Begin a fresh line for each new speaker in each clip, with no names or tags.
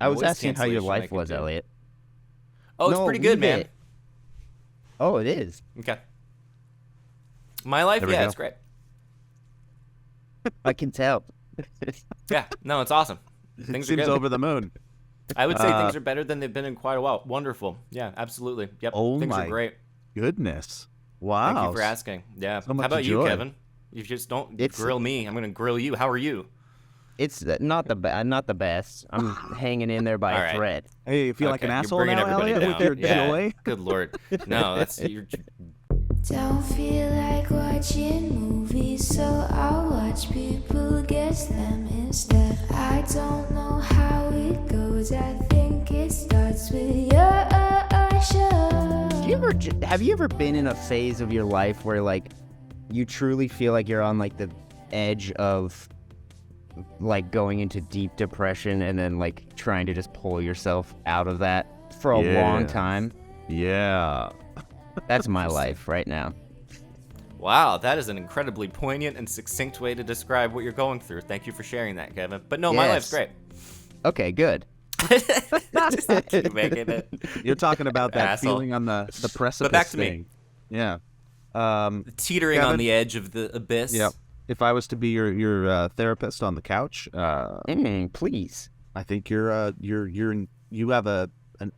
I was
Noise
asking how your
cancellation I
life
can
was,
do.
Elliot.
Oh, it's
No,
pretty good,
leave
man.
it. Oh, it is.
Okay. My life,
There we
yeah,
go.
it's great.
I can tell.
Yeah, no, it's awesome.
It
Things are
seems
good.
over the moon.
I would say things are better than they've been in quite a while. Wonderful. Yeah, absolutely. Yep,
Oh
things
my
are great.
Goodness. Wow.
Thank you for asking. Yeah.
So much
How about you,
joy.
Kevin? You just don't
It's-
grill me. I'm going to grill you. How are you?
It's not the best. I'm hanging in there by
All
a
right.
thread.
Hey, you feel like
Okay,
an
you're
asshole
bringing
now,
everybody
Elliot,
down.
with your
Yeah.
joy?
Good Lord. No, you're
Don't feel like watching movies, so I'll watch people guess them instead. I don't know how it goes, I think it starts with your show.
Have you ever been in a phase of your life where like you truly feel like you're on like the edge of like going into deep depression and then like trying to just pull yourself out of that for a long
Yeah.
time?
Yeah.
That's my life right now.
Wow, that is an incredibly poignant and succinct way to describe what you're going through. Thank you for sharing that, Kevin. But no, my life's
Yes.
great.
Okay, good.
Just keep making it.
You're talking about that
Asshole.
feeling on the precipice
back to me.
thing. Yeah.
Teetering
Kevin?
on the edge of the abyss.
Yep. If I was to be your therapist on the couch,
Please.
I think you have an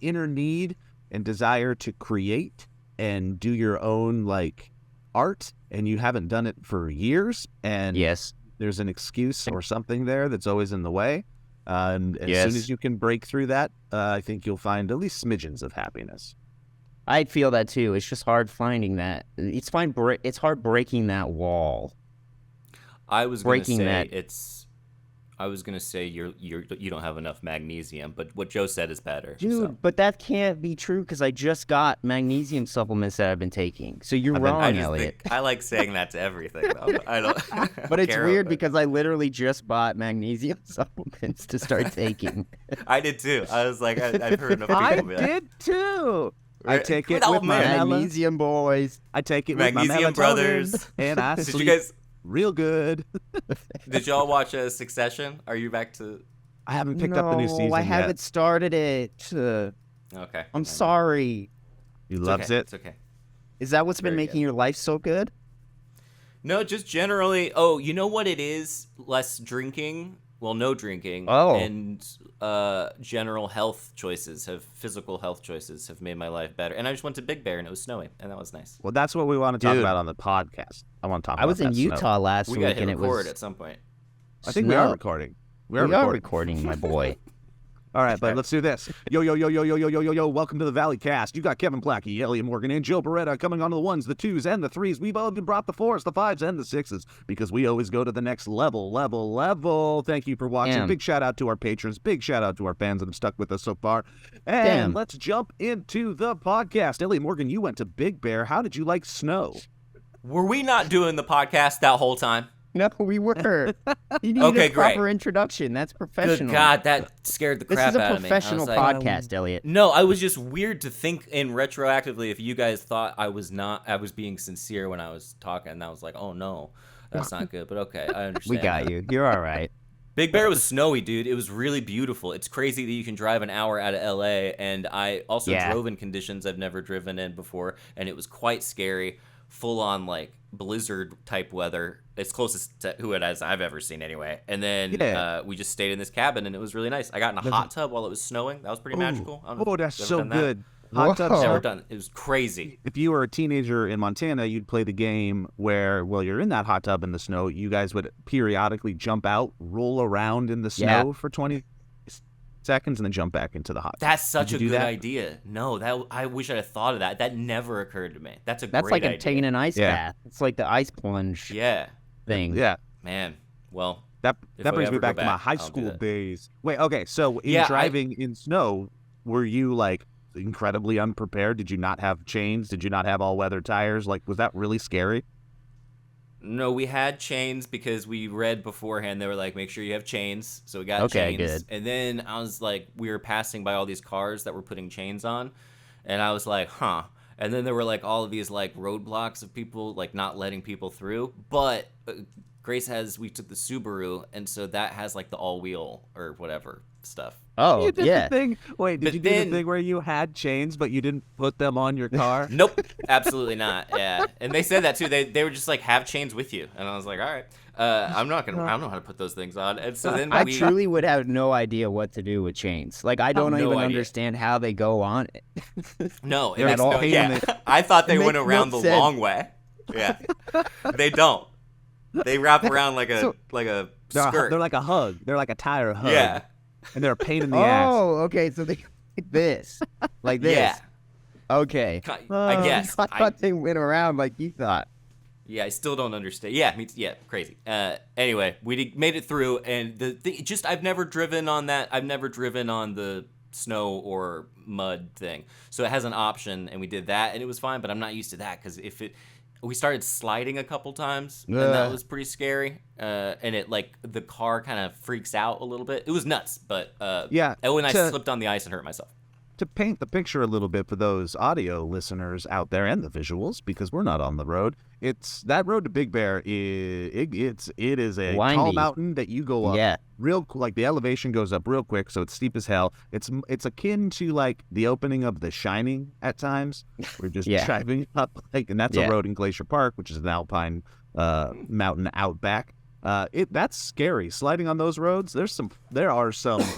inner need and desire to create and do your own like art, and you haven't done it for years, and
Yes.
there's an excuse or something there that's always in the way. And as
Yes.
soon as you can break through that, I think you'll find at least smidgens of happiness.
I feel that too. It's just hard finding that. It's fine. It's hard breaking that wall.
I was gonna
Breaking
say
that-
I was gonna say you don't have enough magnesium, but what Joe said is better.
Dude,
so.
but that can't be true because I just got magnesium supplements that I've been taking. So you're
I've been-
wrong,
I just
Elliot.
think, I like saying that to everything though. I don't.
But it's
care
weird
about it.
because I literally just bought magnesium supplements to start taking.
I did too. I was like, I've heard enough people
I
be like,
did too. I
Right.
take it
Oh,
with my
man.
Magnesium boys.
I take it with
Magnesium
my melatonin,
brothers.
and I
Did
sleep
you guys?
real good.
Did y'all watch Succession? Are you back to?
I haven't picked up the new season
I
yet.
haven't started it.
Okay.
I'm sorry.
He
It's
loves
okay.
it.
It's okay.
Is that what's been
Very
making your life so good?
No, just generally. Oh, you know what it is? Less drinking. Well, no drinking.
Oh.
And general physical health choices have made my life better. And I just went to Big Bear and it was snowy and that was nice.
Well, that's what we want to talk
Dude.
about on the podcast. I want to talk about
I was in
that snow.
Utah last
We
week
got to
and
hit
it
record
was.
at some point.
I think we are
snow.
recording.
We are recording, my boy.
All right, but
Okay.
let's do this. Yo, yo, yo, yo, yo, yo, yo, yo, yo. Welcome to the Valley Cast. You got Kevin Plachy, Elliot Morgan, and Joe Beretta coming on to the ones, the twos, and the threes. We've all brought the fours, the fives, and the sixes because we always go to the next level. Thank you for watching.
Damn.
Big shout out to our patrons. Big shout out to our fans that have stuck with us so far. And
Damn.
let's jump into the podcast. Elliot Morgan, you went to Big Bear. How did you like snow?
Were we not doing the podcast that whole time?
No, we were. You need
Okay,
a proper
great.
introduction. That's professional.
Good God, that scared the
This
crap
is a
out of me. I
professional
was like,
podcast, Elliot.
No, I was just weird to think in retroactively if you guys thought I was being sincere when I was talking. And I was like, oh no, that's not good. But okay, I understand.
We got
that.
you. You're all right.
Big Bear was snowy, dude. It was really beautiful. It's crazy that you can drive an hour out of LA. And I also
Yeah.
drove in conditions I've never driven in before. And it was quite scary. Full on like blizzard type weather. It's closest to who it is I've ever seen anyway. And then
Yeah.
we just stayed in this cabin and it was really nice. I got in a hot tub while it was snowing. That was pretty magical. I don't know
Oh,
if
that's
you've
so
ever done that.
good. Hot tubs
Whoa.
Never
are
done. It was crazy.
if you were a teenager in Montana, you'd play the game where, while you're in that hot tub in the snow, you guys would periodically jump out, roll around in the snow
Yeah.
for 20 seconds, and then jump back into the hot tub.
That's such
Did
a
you do
good
that?
idea. No, I wish I'd have thought of that. That never occurred to me. That's a
That's
great
like
idea.
taking an ice
Yeah.
bath. It's like the ice plunge
Yeah,
thing.
Yeah,
man. Well,
that
If
that
I
brings me
ever go
back to my
back,
high
I'll do
school
that.
days. Wait, okay, so in
Yeah,
driving in snow, were you like incredibly unprepared? Did you not have chains? Did you not have all-weather tires? Like, was that really scary?
no, we had chains because we read beforehand. They were like, make sure you have chains. So we got
Okay,
chains.
good.
And then I was like, we were passing by all these cars that were putting chains on. And I was like, huh. And then there were like all of these like roadblocks of people like not letting people through. But we took the Subaru. And so that has like the all-wheel or whatever stuff.
Oh,
You did
yeah.
the thing. Wait, did
But
you do
then-
the thing where you had chains but you didn't put them on your car?
Nope, absolutely not. Yeah, and they said that too. They were just like, have chains with you, and I was like, all right, I don't know how to put those things on. And so then
I
we
truly would have no idea what to do with chains. Like, I don't
No
even
idea.
understand how they go on it.
no, it
They're
makes
all
no,
pain in
yeah. I thought they
It
went
makes
around
no
the
sense.
long way. Yeah, they don't. They wrap around like a skirt.
They're like a hug. They're like a tire hug.
Yeah,
And they're a pain in the ass.
Oh, okay. So they like this. Like this.
yeah.
Okay.
I guess.
I thought they went around like you thought.
Yeah, I still don't understand. Yeah, crazy. Anyway, made it through, and I've never driven on that. I've never driven on the snow or mud thing, so it has an option, and we did that, and it was fine. But I'm not used to that because we started sliding a couple times, and that
Ugh.
was pretty scary. And it the car kind of freaks out a little bit. It was nuts, but
Yeah,
and when I
to-
slipped on the ice and hurt myself.
To paint the picture a little bit for those audio listeners out there and the visuals, because we're not on the road, it's that road to Big Bear. It is a tall
Windy.
mountain that you go up.
Yeah.
Like the elevation goes up real quick, so it's steep as hell. It's akin to like the opening of The Shining at times. We're just
Yeah.
driving up, and that's
Yeah.
a road in Glacier Park, which is an alpine mountain outback. That's scary. Sliding on those roads, there are some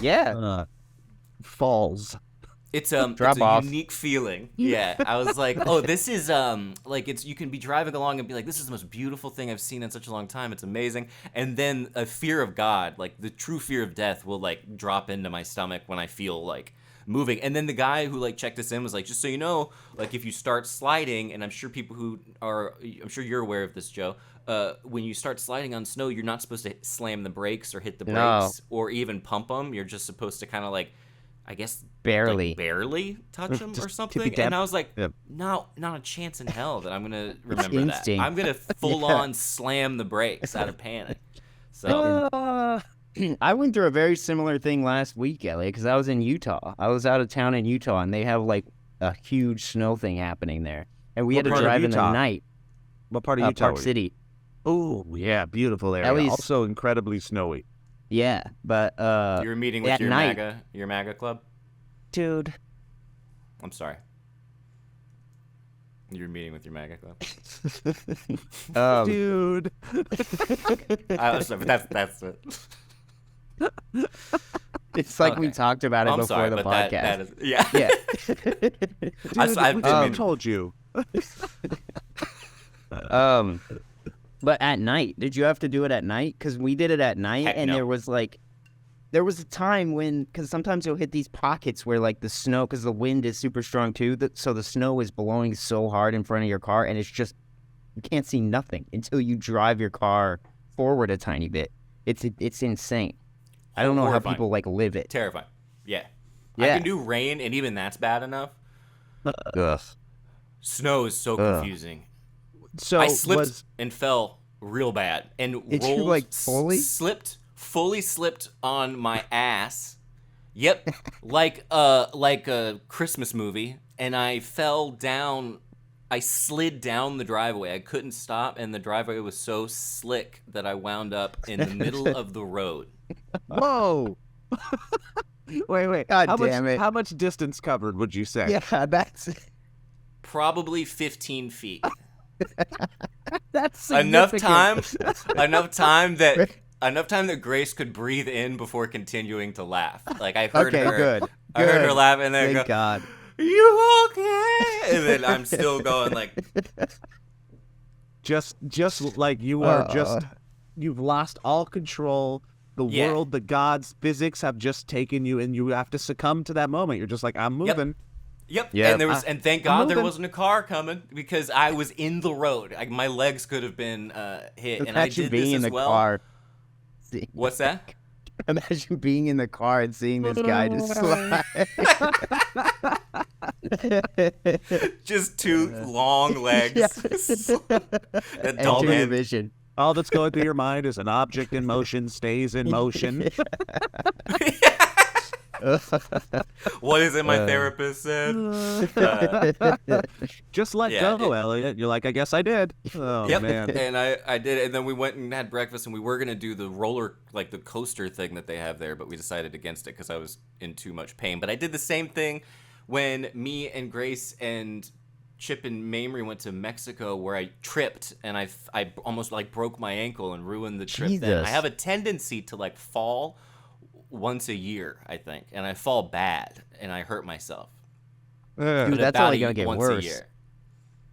Yeah.
falls.
It's
Drop
it's a
off.
unique feeling. Yeah, I was like, oh, this is you can be driving along and be like, this is the most beautiful thing I've seen in such a long time. It's amazing. And then a fear of God, like the true fear of death, will like drop into my stomach when I feel like moving. And then the guy who like checked us in was like, just so you know, like if you start sliding, and I'm sure you're aware of this, Joe. When you start sliding on snow, you're not supposed to slam the brakes or hit the
No.
brakes or even pump them. You're just supposed to kind of like, I guess,
Barely.
like barely touch them
Just
or something.
tippy-tap.
And I was like,
Yep.
no, not a chance in hell that I'm gonna remember that.
instinct.
I'm gonna full on slam the brakes out of panic. So
I went through a very similar thing last week, Elliot, because I was in Utah. I was out of town in Utah, and they have like a huge snow thing happening there, and we
What
had to
part of
drive in the
Utah?
night.
What part of Utah?
Park
were you?
City.
Oh, yeah, beautiful area.
At least-
Also incredibly snowy.
Yeah, but
you were meeting with
at night.
your MAGA club.
dude,
I'm sorry. You were meeting with your MAGA club.
Dude.
I'm sorry, but that's it.
it's like we
Okay.
talked about it
I'm
before
sorry,
the
but
podcast.
that is yeah.
Yeah.
Dude,
I
we
didn't
told you.
But at night, did you have to do it at night? Because we did it at night,
Heck
and
no.
there was a time when, because sometimes you'll hit these pockets where like the snow, because the wind is super strong too, so the snow is blowing so hard in front of your car, and it's just, you can't see nothing until you drive your car forward a tiny bit. It's insane. I don't know how
Horrifying.
people like live it.
Terrifying. Yeah. I
Yeah.
can do rain, and even that's bad enough.
Ugh.
Snow is so
Ugh.
confusing.
So
I slipped
was
and fell real bad and
Did you,
rolled,
like, fully?
fully slipped on my ass. Yep, like a Christmas movie, and I fell down. I slid down the driveway. I couldn't stop, and the driveway was so slick that I wound up in the middle of the road.
whoa. Wait.
God
how
damn
much,
it.
How much distance covered would you say?
Yeah, that's
Probably 15 feet.
That's
enough
significant.
time that Grace could breathe in before continuing to laugh. Like I heard
okay.
her.
Good.
I heard her
Good.
laugh, and then
Thank
go,
God.
"You okay?" And then I'm still going like,
Just like you are
Uh.
you've lost all control. The
Yeah.
world, the gods, physics have just taken you, and you have to succumb to that moment. You're just like, I'm moving.
"Yep."
Yep.
And thank God there
moving.
wasn't a car coming because I was in the road. My legs could have been hit, and I
Imagine
did
being
this
in
as
the
well.
car.
What's that?
Imagine being in the car and seeing this guy just slide.
Just two long legs. That dull
Enter your
man.
vision.
All that's going through your mind is an object in motion stays in motion.
What is it my therapist said?
Just let
Yeah,
go, Elliot. You're like, I guess I did. Oh,
Yep.
man.
And I did it. And then we went and had breakfast, and we were going to do the the coaster thing that they have there, but we decided against it because I was in too much pain. But I did the same thing when me and Grace and Chip and Mamrie went to Mexico, where I tripped and I almost like broke my ankle and ruined the trip. Then
Jesus.
I have a tendency to like fall once a year, I think, and I fall bad and I hurt myself.
Dude,
But
that's
about
only gonna get
once
worse.
A year.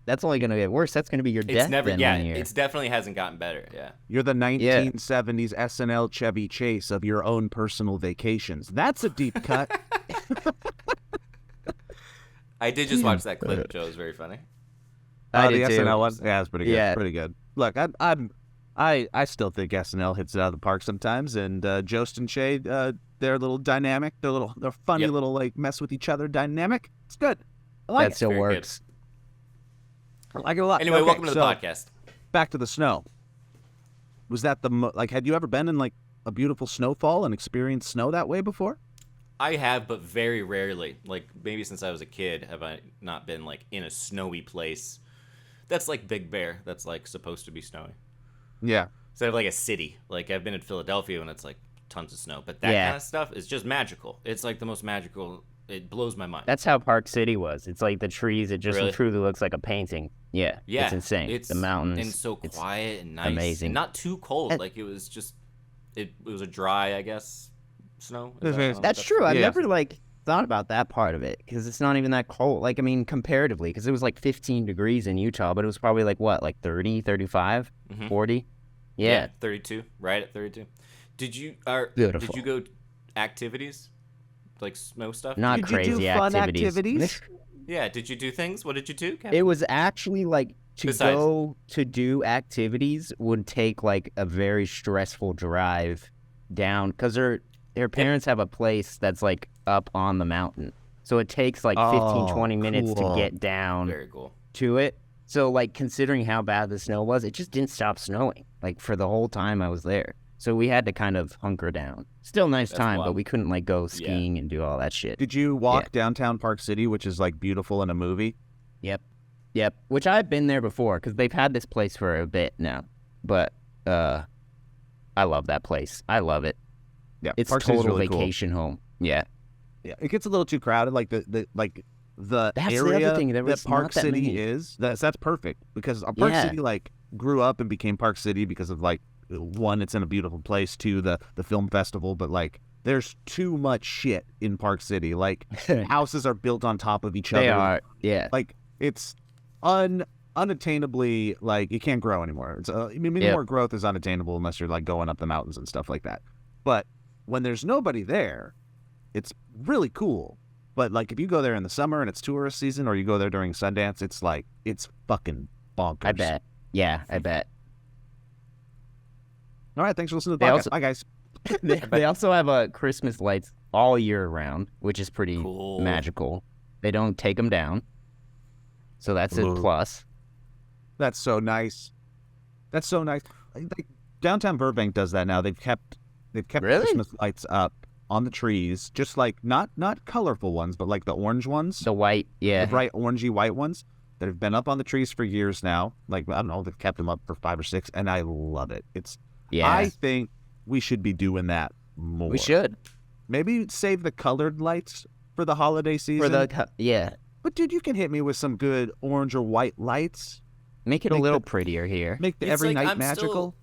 That's only gonna get worse. That's gonna be your
It's
death.
never,
then
yeah,
one year.
it's definitely hasn't gotten better. Yeah.
You're the 1970s SNL Chevy Chase of your own personal vacations. That's a deep cut.
I did just watch that clip, Joe. It was very funny.
I
The
did too.
SNL one? Yeah, it's pretty good.
Yeah.
Pretty good. Look, I still think SNL hits it out of the park sometimes, and Jost and Shay, they're a little dynamic. They're funny
Yep.
little like mess with each other dynamic. It's good. I like
That
it.
still
Very good.
works.
I like it a lot.
Anyway,
Okay,
welcome to the
so,
podcast.
Back to the snow. Was that like? Had you ever been in like a beautiful snowfall and experienced snow that way before?
I have, but very rarely. Like maybe since I was a kid, have I not been like in a snowy place. That's like Big Bear. That's like supposed to be snowy.
Yeah.
Instead of like a city. Like I've been in Philadelphia and it's like tons of snow. But that
Yeah.
kind of stuff is just magical. It's like the most magical. It blows my mind.
That's how Park City was. It's like the trees. It just
Really?
truly looks like a painting. Yeah.
Yeah,
It's insane. The mountains.
and so
it's
quiet and nice,
amazing.
and not too cold.
And-
Like it was just, it was a dry, I guess, snow.
That's true. I've
Yeah.
never like thought about that part of it because it's not even that cold. Like, I mean, comparatively, because it was like 15 degrees in Utah, but it was probably like what, like 30, 35,
Mhm.
40? Yeah.
32, right at 32. Did you
Beautiful.
Did you go activities, like snow stuff?
Not
Did you do
crazy
fun
activities.
activities?
Yeah. Did you do things? What did you do, Kevin?
It was actually like to
Besides-
go to do activities would take like a very stressful drive down because their parents have a place that's like up on the mountain. So it takes like 15, 20 minutes
cool.
to get down
Very cool.
to it. So like considering how bad the snow was, it just didn't stop snowing like for the whole time I was there. So we had to kind of hunker down. Still nice
That's
time,
wild.
but we couldn't like go skiing and do all that shit.
Did you walk downtown Park City, which is like beautiful in a movie?
Yep. Which I've been there before because they've had this place for a bit now. But I love that place. I love it.
Yeah,
It's
Park City's
total
really cool.
vacation home. Yeah.
Yeah, it gets a little too crowded. Like the
That's the other
area
thing, there
that
was
Park
not that
City
many.
is. That's perfect because Park
Yeah.
City like grew up and became Park City because of like one, it's in a beautiful place. Two, the film festival. But like, there's too much shit in Park City. Like houses are built on top of each other.
They are. Yeah.
Like it's unattainably, like you can't grow anymore. It's I mean,
Yep.
more growth is unattainable unless you're like going up the mountains and stuff like that. But when there's nobody there, it's really cool. But like if you go there in the summer and it's tourist season, or you go there during Sundance, it's like it's fucking bonkers.
I bet. Yeah, I bet.
All right, thanks for listening to the
They
podcast.
also-
Bye, guys.
They also have Christmas lights all year round, which is pretty
Cool.
magical. They don't take them down. So that's a
Ooh.
plus.
That's so nice. That's so nice. Like, downtown Burbank does that now. They've kept
Really?
Christmas lights up on the trees, just like not colorful ones, but like the orange ones,
The white, yeah.
the bright orangey white ones that have been up on the trees for years now. Like I don't know, they've kept them up for 5 or 6, and I love it.
Yeah.
I think we should be doing that more.
We should.
Maybe save the colored lights for the holiday season.
Yeah.
But dude, you can hit me with some good orange or white lights.
Make it a
Make
little
the-
prettier here.
Make the
It's
every
like,
night
I'm
magical.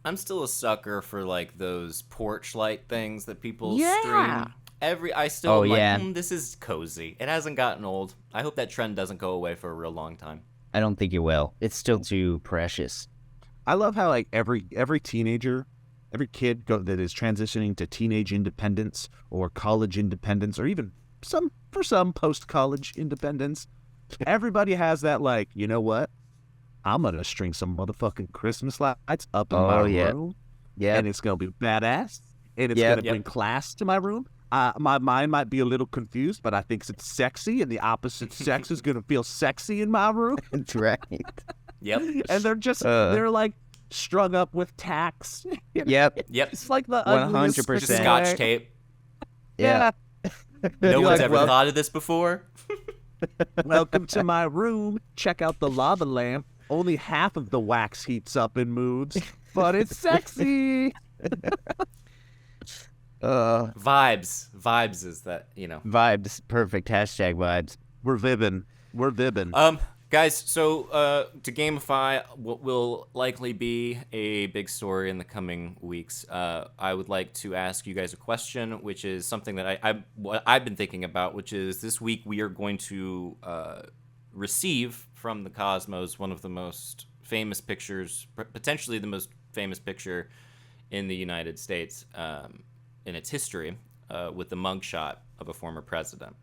I'm still a sucker for like those porch light things that people
Yeah.
stream. I still
Oh,
am like,
yeah.
this is cozy. It hasn't gotten old. I hope that trend doesn't go away for a real long time.
I don't think it will. It's still too precious.
I love how like every teenager, every kid that is transitioning to teenage independence or college independence, or even some post-college independence, everybody has that like, you know what? I'm gonna string some motherfucking Christmas lights up in my
yeah.
room,
Yeah.
and it's gonna be badass, and it's
Yep.
gonna bring class to my room. My mind might be a little confused, but I think it's sexy, and the opposite sex is gonna feel sexy in my room.
That's right.
Yep.
And they're just they're like strung up with tacks.
Yep.
Yep.
It's like the
100%.
ugliest
Just
Christmas
scotch
way.
tape.
Yeah.
No one's
like,
ever
well-
thought of this before.
Welcome to my room. Check out the lava lamp. Only half of the wax heats up and moves, but it's sexy.
Vibes is that,
Vibes, perfect. Hashtag vibes.
We're vibbing.
Guys, so to gamify what will likely be a big story in the coming weeks, I would like to ask you guys a question, which is something that I've been thinking about, which is this week we are going to receive from the cosmos one of the most famous pictures, potentially the most famous picture in the United States in its history, with the mugshot of a former president.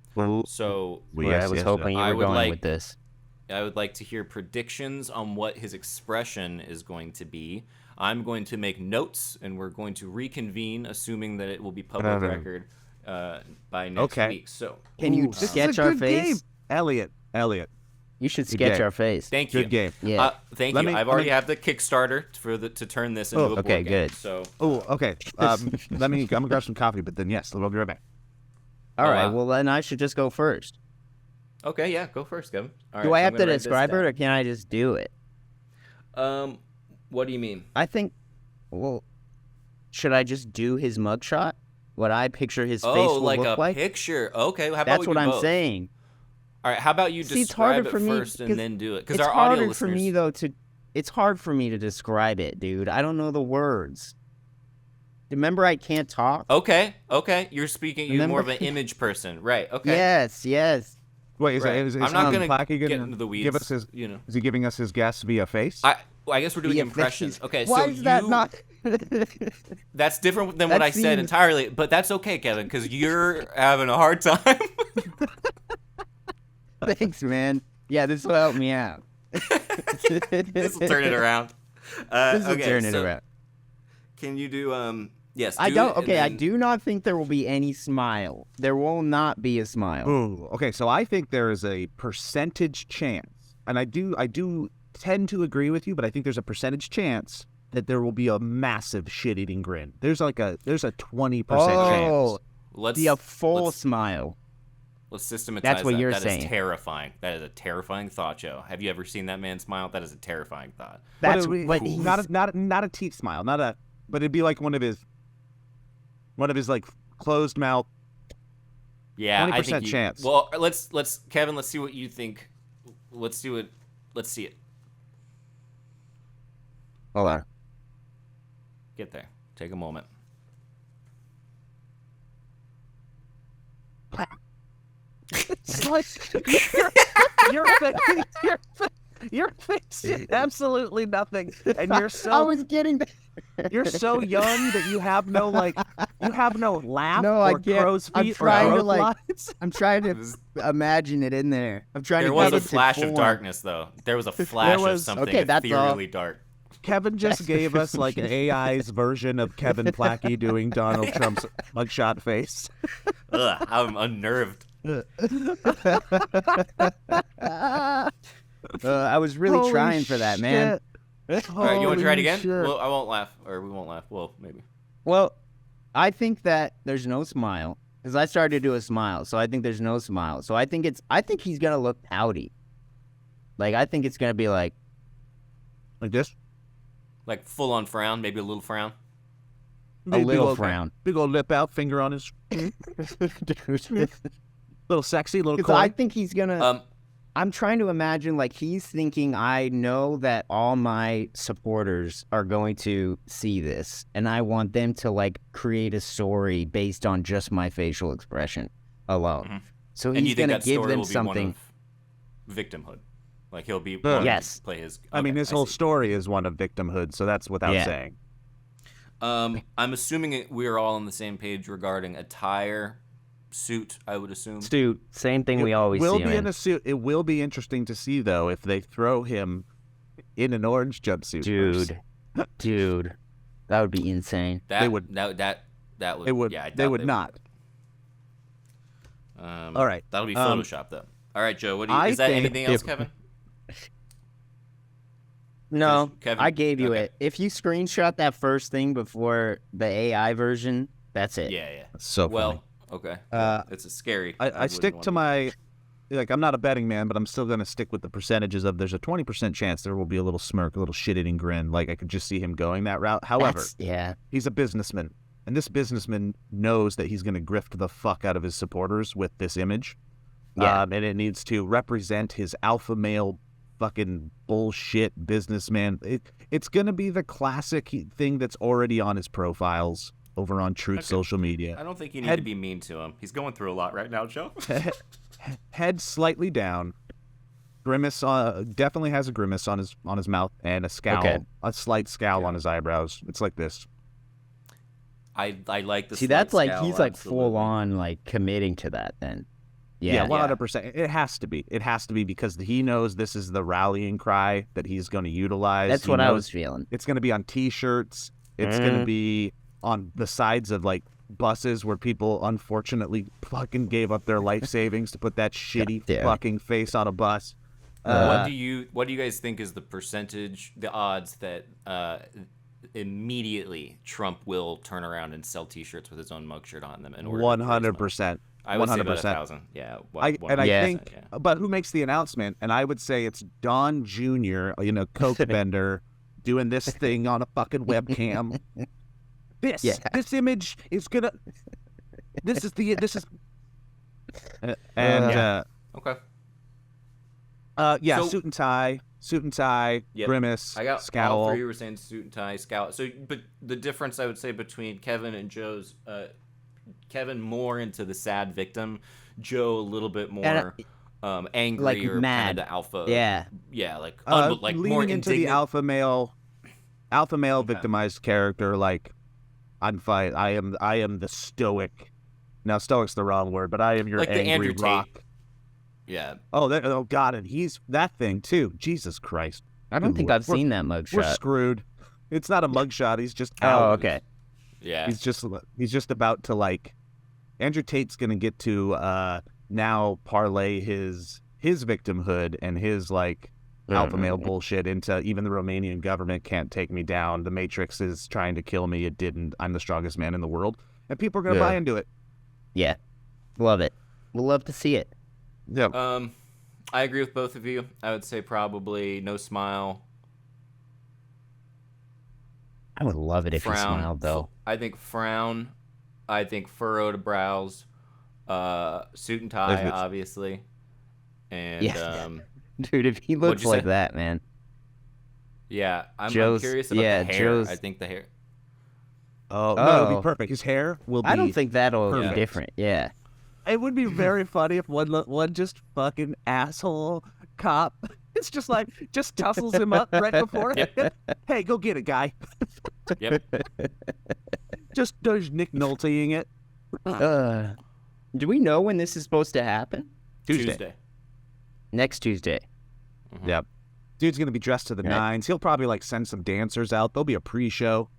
So
I was hoping you
I
were
would
going
like-
with this.
I would like to hear predictions on what his expression is going to be. I'm going to make notes, and we're going to reconvene, assuming that it will be public record by next week. So,
Can you
This is a
sketch our
good
face?
game. Elliot.
You should
Good
sketch
game.
our face.
thank you.
Good game.
Yeah.
Thank
Let
you.
me-
I've already have the Kickstarter to turn this into a board
okay,
game.
good.
So,
Oh, okay. I'm gonna grab some coffee, but then yes, we'll be right back.
All right.
wow.
Well, then I should just go first.
okay, yeah, go first, Kevin. All
Do
right,
I
so
have
I'm
to
gonna write this
describe it,
down.
or can I just do it?
What do you mean?
I think. Well, should I just do his mugshot? What I picture his face will
like
look
a
like?
picture. Okay, how about
That's
we
what
do
I'm
both?
saying.
All right, how about you
See, it's
describe
harder
it
for me
first and
because
then do it? Because
It's
our audio
harder
listeners.
for me though to. It's hard for me to describe it, dude. I don't know the words. Remember, I can't talk.
Okay. You're speaking. You're more of
Remember-
an image person, right? Okay.
Yes.
Wait,
Right.
is
I'm not gonna
Plachy
get
gonna
into the weeds.
give us his?
You know.
Is he giving us his guess via face?
I guess we're doing
Via
impressions.
face.
Okay,
Why
so
is that not?
That's different than what
That
I said
seems-
entirely, but that's okay, Kevin, because you're having a hard time.
Thanks, man. Yeah, this will help me out.
This will turn it around.
This will
okay,
turn it
so
around.
Can you do Yes.
I
do
don't.
it, and
Okay, I
then-
do not think there will be any smile. There will not be a smile.
Ooh, okay. So I think there is a percentage chance, and I do tend to agree with you, but I think there's a percentage chance that there will be a massive shit-eating grin. There's a 20% chance.
Oh,
Let's
be a full
let's-
smile.
Let's systematize
That's what
that.
you're
That
saying.
is terrifying. That is a terrifying thought, Joe. Have you ever seen that man smile? That is a terrifying thought.
That's
But it-
what he's.
not a teeth smile, but it'd be like one of his like closed mouth.
Yeah, I
20%
think you,
chance.
Well, let's Kevin. Let's see what you think. Let's do it. Let's see it.
Hold on.
Get there. Take a moment.
It's like your face is absolutely nothing, and you're
I
so
was getting.
you're so young that you have no laugh
No, I
or
can't.
crow's
I'm
feet or
trying to,
growth
like,
lines.
I'm trying to
was-
imagine it in there. I'm trying
There
to.
was
get
a
it to
flash of
form.
darkness, though. There was a flash of
was-
something
Okay, that's all.
ethereally dark.
Kevin just gave us like an AI's version of Kevin Plachy doing Donald Trump's mugshot face.
Ugh, I'm unnerved.
I was really
Holy
trying for that, man.
shit.
All right, you want to try it
Holy
again?
shit.
Well, I won't laugh, or we won't laugh. Well, maybe.
Well, I think that there's no smile because I started to do a smile, so I think there's no smile. So I think he's gonna look pouty. Like I think it's gonna be like
Like this?
Like full on frown, maybe a little frown.
a
Big
little
old-
frown.
Big old lip out, finger on his little sexy, little
Because I
coy.
think he's gonna.
Um,
I'm trying to imagine like he's thinking. I know that all my supporters are going to see this, and I want them to like create a story based on just my facial expression alone.
Mhm.
So
and you
he's
think
gonna
that
give
story
them
will be
something.
one of victimhood? Like he'll be
Sure.
wanting to
Yes.
play his.
I mean,
okay,
his whole
see.
story is one of victimhood, so that's without
Yeah.
saying.
I'm assuming we are all on the same page regarding attire, suit. I would assume.
Dude, same thing we always
will
see.
be
man.
in a suit. It will be interesting to see though if they throw him in an orange jumpsuit. first.
Dude, that would be insane.
That
They would-
That would.
They would.
Yeah, I
they
doubt
would not. All right.
That'll be
Um,
Photoshop though. All right, Joe. What do you,
I
is that
think
anything else,
if-
Kevin?
No,
Kevin?
I gave you
Okay.
it. If you screenshot that first thing before the AI version, that's it.
Yeah.
So
Well,
funny.
Okay.
Uh,
It's scary.
I
wouldn't
stick
wanna
to
be-
my, like, I'm not a betting man, but I'm still going to stick with the percentages of there's a 20% chance there will be a little smirk, a little shit-eating grin. Like, I could just see him going that route. However,
Yeah.
he's a businessman, and this businessman knows that he's going to grift the fuck out of his supporters with this image.
Yeah.
And it needs to represent his alpha male fucking bullshit businessman. It's going to be the classic thing that's already on his profiles over on Truth social media.
I don't think you need to be mean to him. He's going through a lot right now, Joe.
Head slightly down. Grimace definitely has a grimace on his mouth and a scowl, a slight scowl on his eyebrows. It's like this.
I like the
See,
slight
that's like
scowl,
he's like
absolutely.
full on like committing to that. Then.
Yeah,
Yeah.
100%. It has to be. It has to be because he knows this is the rallying cry that he's going to utilize.
That's
He
what I
knows
was feeling.
It's going to be on T-shirts. It's going to be on the sides of like buses where people unfortunately fucking gave up their life savings to put that shitty
damn it.
fucking face on a bus.
What do you guys think is the odds that immediately Trump will turn around and sell T-shirts with his own mugshot on them in order?
100%.
I would say about
100%.
1,000. Yeah.
I think,
yeah.
but who makes the announcement? And I would say it's Don Jr., Coke bender, doing this thing on a fucking webcam. This image is gonna. This is.
Okay.
Yeah,
So-
suit and tie,
Yep.
grimace,
I got
scowl.
all three were saying suit and tie, scowl. So, but the difference I would say between Kevin and Joe's, Kevin more into the sad victim, Joe a little bit more angry
like
or
mad.
kind of the alpha.
Yeah.
Yeah, like
Leaning
more
into the
indignant.
alpha male victimized character. Like, I'm fine. I am the stoic. Now, stoic's the wrong word, but I am your
Like the
angry
Andrew Tate.
rock.
Yeah.
Oh God, and he's that thing too. Jesus Christ.
I don't
Good
think
lord.
I've seen that
We're
mugshot.
screwed. It's not a mugshot. He's just out.
Oh, okay.
Yeah.
He's just about to like. Andrew Tate's gonna get to now parlay his victimhood and his like alpha male bullshit into even the Romanian government can't take me down. The Matrix is trying to kill me. It didn't. I'm the strongest man in the world, and people are gonna buy into it.
Yeah. Love it. We'll love to see it.
Yeah.
I agree with both of you. I would say probably no smile.
I would love it if
Frown.
he smiled, though.
I think frown. I think furrowed brows. Suit and tie, obviously. And
Yeah. Dude, if he looks
you
like
say?
that, man.
yeah, I'm
Joe's-
curious about
yeah,
the hair.
Joe's-
I think the hair.
No, it'll
Oh.
be perfect. His hair will be.
I don't think that'll
perfect.
be different. Yeah.
It would be very funny if one just fucking asshole cop. It's just like tussles him up right before. Hey, go get it, guy.
Yep.
Just does Nick Nolteing it.
Do we know when this is supposed to happen?
Tuesday.
Next Tuesday.
Yep. Dude's gonna be dressed to the nines. He'll probably like send some dancers out. There'll be a pre-show.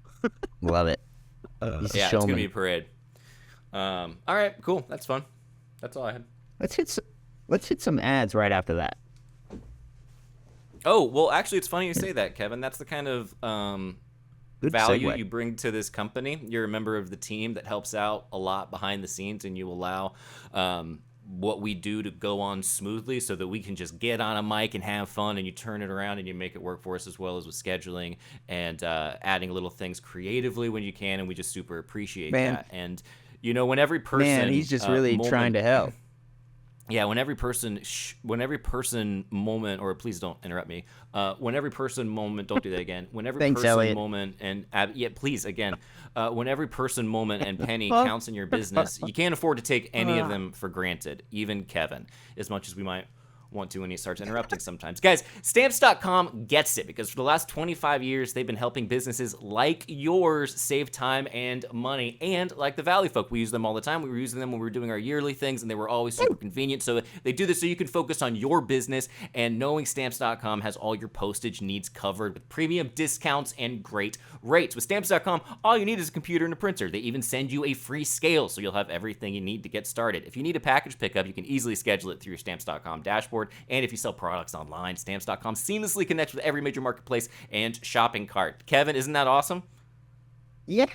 Love it. He's a
Yeah, it's gonna
showman.
be a parade. All right, cool. That's fun. That's all I had.
Let's hit some ads right after that.
Oh, well, actually, it's funny you say that, Kevin. That's the kind of
Good
value
segue.
you bring to this company. You're a member of the team that helps out a lot behind the scenes, and you allow what we do to go on smoothly so that we can just get on a mic and have fun, and you turn it around and you make it work for us, as well as with scheduling and adding little things creatively when you can, and we just super appreciate
Man.
that. And when every person
Man, he's just really trying to help.
Yeah, when every person moment, or please don't interrupt me. When every person moment, don't do that again. When every
Thanks,
person
Elliot.
moment and please again. When every person moment and penny counts in your business, you can't afford to take any of them for granted. Even Kevin, as much as we might want to when he starts interrupting sometimes. Guys, Stamps.com gets it because for the last 25 years, they've been helping businesses like yours save time and money. And like the Valleyfolk, we use them all the time. We were using them when we were doing our yearly things, and they were always super convenient. So they do this so you can focus on your business, and knowing Stamps.com has all your postage needs covered with premium discounts and great rates. With Stamps.com, all you need is a computer and a printer. They even send you a free scale, so you'll have everything you need to get started. If you need a package pickup, you can easily schedule it through your Stamps.com dashboard. And if you sell products online, Stamps.com seamlessly connects with every major marketplace and shopping cart. Kevin, isn't that awesome?
Yeah.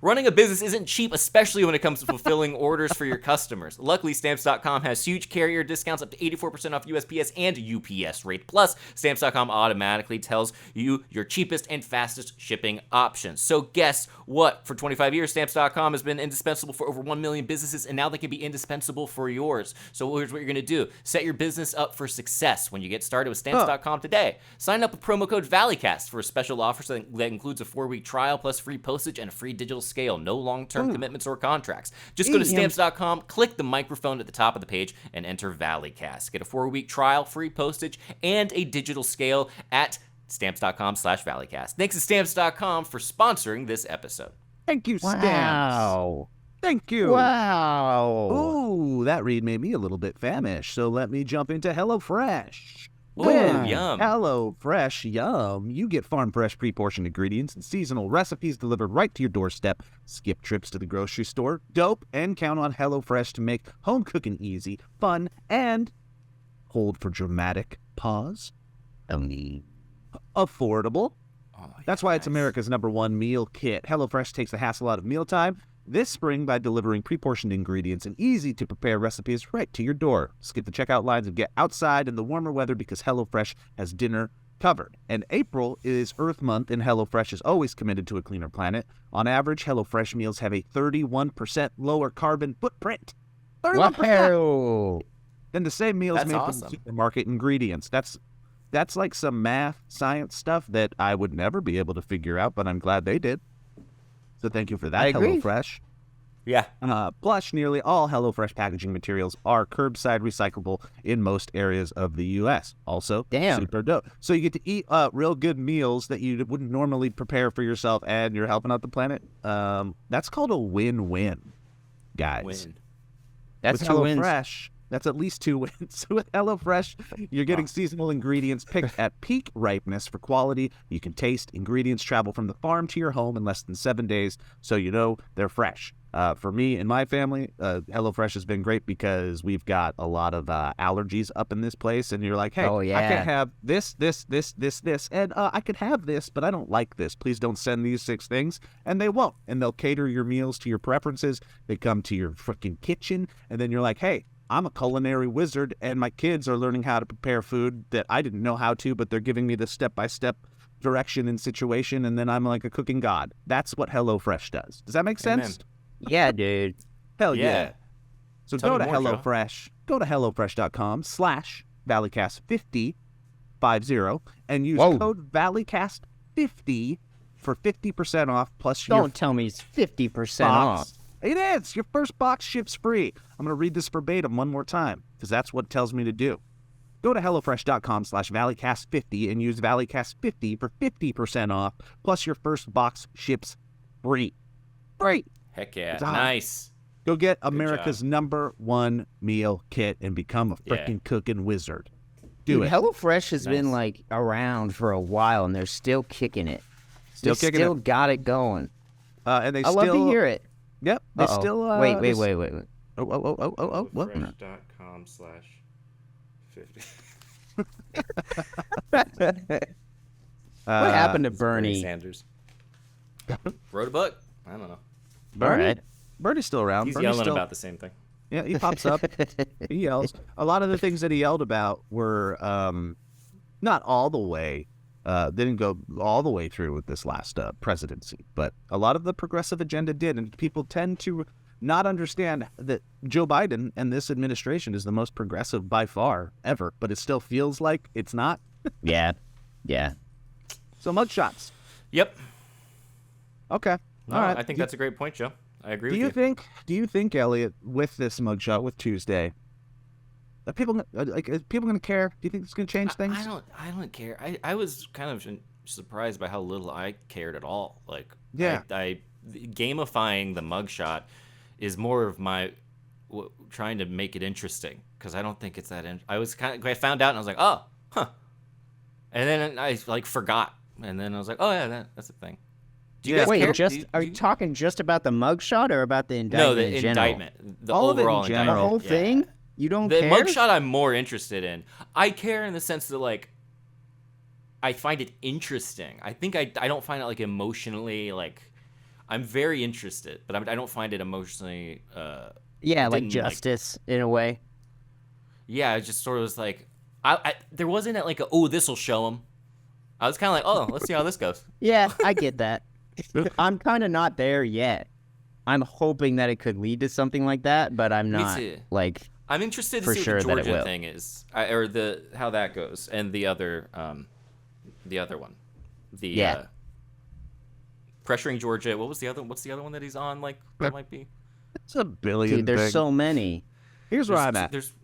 Running a business isn't cheap, especially when it comes to fulfilling orders for your customers. Luckily, Stamps.com has huge carrier discounts up to 84% off USPS and UPS rate. Plus, Stamps.com automatically tells you your cheapest and fastest shipping options. So guess what? For 25 years, Stamps.com has been indispensable for over 1 million businesses, and now they can be indispensable for yours. So here's what you're going to do. Set your business up for success when you get started with Stamps.com today. Sign up with promo code ValleyCast for a special offer that includes a 4-week trial plus free postage and a free digital scale. No long-term commitments or contracts. Just go to Stamps.com, click the microphone at the top of the page, and enter ValleyCast. Get a 4-week trial, free postage, and a digital scale at Stamps.com/ValleyCast. Thanks to Stamps.com for sponsoring this episode.
Thank you, Stamps.
Wow.
Thank you.
Wow.
Ooh, that read made me a little bit famished, so let me jump into HelloFresh.
Ooh, yum.
HelloFresh, yum. You get farm fresh pre-portioned ingredients and seasonal recipes delivered right to your doorstep. Skip trips to the grocery store. Dope. And count on HelloFresh to make home cooking easy, fun, and hold for dramatic pause. Affordable.
Oh,
That's why it's
yes.
America's #1 meal kit. HelloFresh takes the hassle out of mealtime this spring by delivering pre-portioned ingredients and easy-to-prepare recipes right to your door. Skip the checkout lines and get outside in the warmer weather because HelloFresh has dinner covered. And April is Earth Month, and HelloFresh is always committed to a cleaner planet. On average, HelloFresh meals have a 31% lower carbon footprint. 31%!
Wow.
Than the same meals
That's
made
awesome.
from supermarket ingredients. That's like some math, science stuff that I would never be able to figure out, but I'm glad they did. So thank you for that,
I agree.
HelloFresh.
Yeah.
Plus, nearly all HelloFresh packaging materials are curbside recyclable in most areas of the U.S. Also,
Damn.
super dope. So you get to eat real good meals that you wouldn't normally prepare for yourself, and you're helping out the planet. That's called a win-win, guys.
Win.
That's
With
2 wins.
HelloFresh, that's at least 2 wins. With HelloFresh, you're getting seasonal ingredients picked at peak ripeness for quality. You can taste ingredients travel from the farm to your home in less than 7 days, so you know they're fresh. For me and my family, HelloFresh has been great because we've got a lot of allergies up in this place, and you're like, hey,
Oh, yeah.
I can't have this, and I could have this, but I don't like this. Please don't send these 6 things, and they won't. And they'll cater your meals to your preferences. They come to your freaking kitchen, and then you're like, hey, I'm a culinary wizard, and my kids are learning how to prepare food that I didn't know how to, but they're giving me the step-by-step direction and situation, and then I'm like a cooking god. That's what HelloFresh does. Does that make sense?
Amen.
Yeah, dude.
Hell
Yeah.
yeah. So
Tell
go
me
to
more, Joe.
HelloFresh. Go to HelloFresh.com/ValleyCast50, and use
Whoa.
code ValleyCast50 for 50% off plus your
Don't tell me it's 50% off.
box. It is. Your first box ships free. I'm going to read this verbatim one more time because that's what it tells me to do. Go to HelloFresh.com/ValleyCast50 and use ValleyCast50 for 50% off plus your first box ships free. Free.
Heck yeah.
It's on.
Nice.
Go get America's #1 meal kit and become a
Yeah.
freaking cooking wizard. Do
Dude,
it.
HelloFresh has been
Nice.
like around for a while, and they're still kicking it.
Still
They
kicking
still
it.
got it going.
And they
I
still
love to hear it.
Yep. They
Uh-oh.
still
wait.
they-
What?
What?
HelloFresh.com/50.
What happened to
Bernie
Bernie?
Sanders. Wrote a book. I don't know.
Bernie.
Alright.
Bernie's still around.
He's
Bernie's
yelling
still,
about the same thing.
Yeah, he pops up. He yells. A lot of the things that he yelled about were not all the way. Didn't go all the way through with this last presidency, but a lot of the progressive agenda did, and people tend to not understand that Joe Biden and this administration is the most progressive by far ever, but it still feels like it's not.
Yeah. Yeah.
So mugshots.
Yep.
Okay.
No,
All right.
I think that's a great point, Joe. I agree
Do
with
you
you.
think, Elliot, with this mugshot with Tuesday, are people is people gonna care? Do you think it's gonna change things?
I don't care. I was kind of surprised by how little I cared at all. Like,
Yeah.
I gamifying the mugshot is more of my trying to make it interesting because I don't think it's that. I found out and I was like, oh, huh, and then I like forgot, and then I was like, oh yeah, that's a thing. Do you
Yeah.
guys
Wait,
care?
are you talking just about the mugshot or about the indictment
No, the
in general?
indictment, the
All of it in
overall
general.
The
indictment.
whole
Yeah.
thing? You don't
The
care?
mugshot I'm more interested in. I care in the sense that like I find it interesting. I think I don't find it like emotionally like I'm very interested, but I don't find it emotionally.
Yeah, like
didn't,
justice in a way.
Yeah, it just sort of was like, there wasn't like this will show him. I was kind of like, oh, let's see how this goes.
Yeah, I get that. I'm kind of not there yet. I'm hoping that it could lead to something like that, but I'm
Me
not
too.
like
I'm interested to
for
see
sure
what the
that it
Georgia
will.
thing is, or how that goes, and the other one, pressuring Georgia. What's the other one that he's on? Like that might be.
It's a billion
Dude, there's
things.
so many.
Here's where I'm at.
There's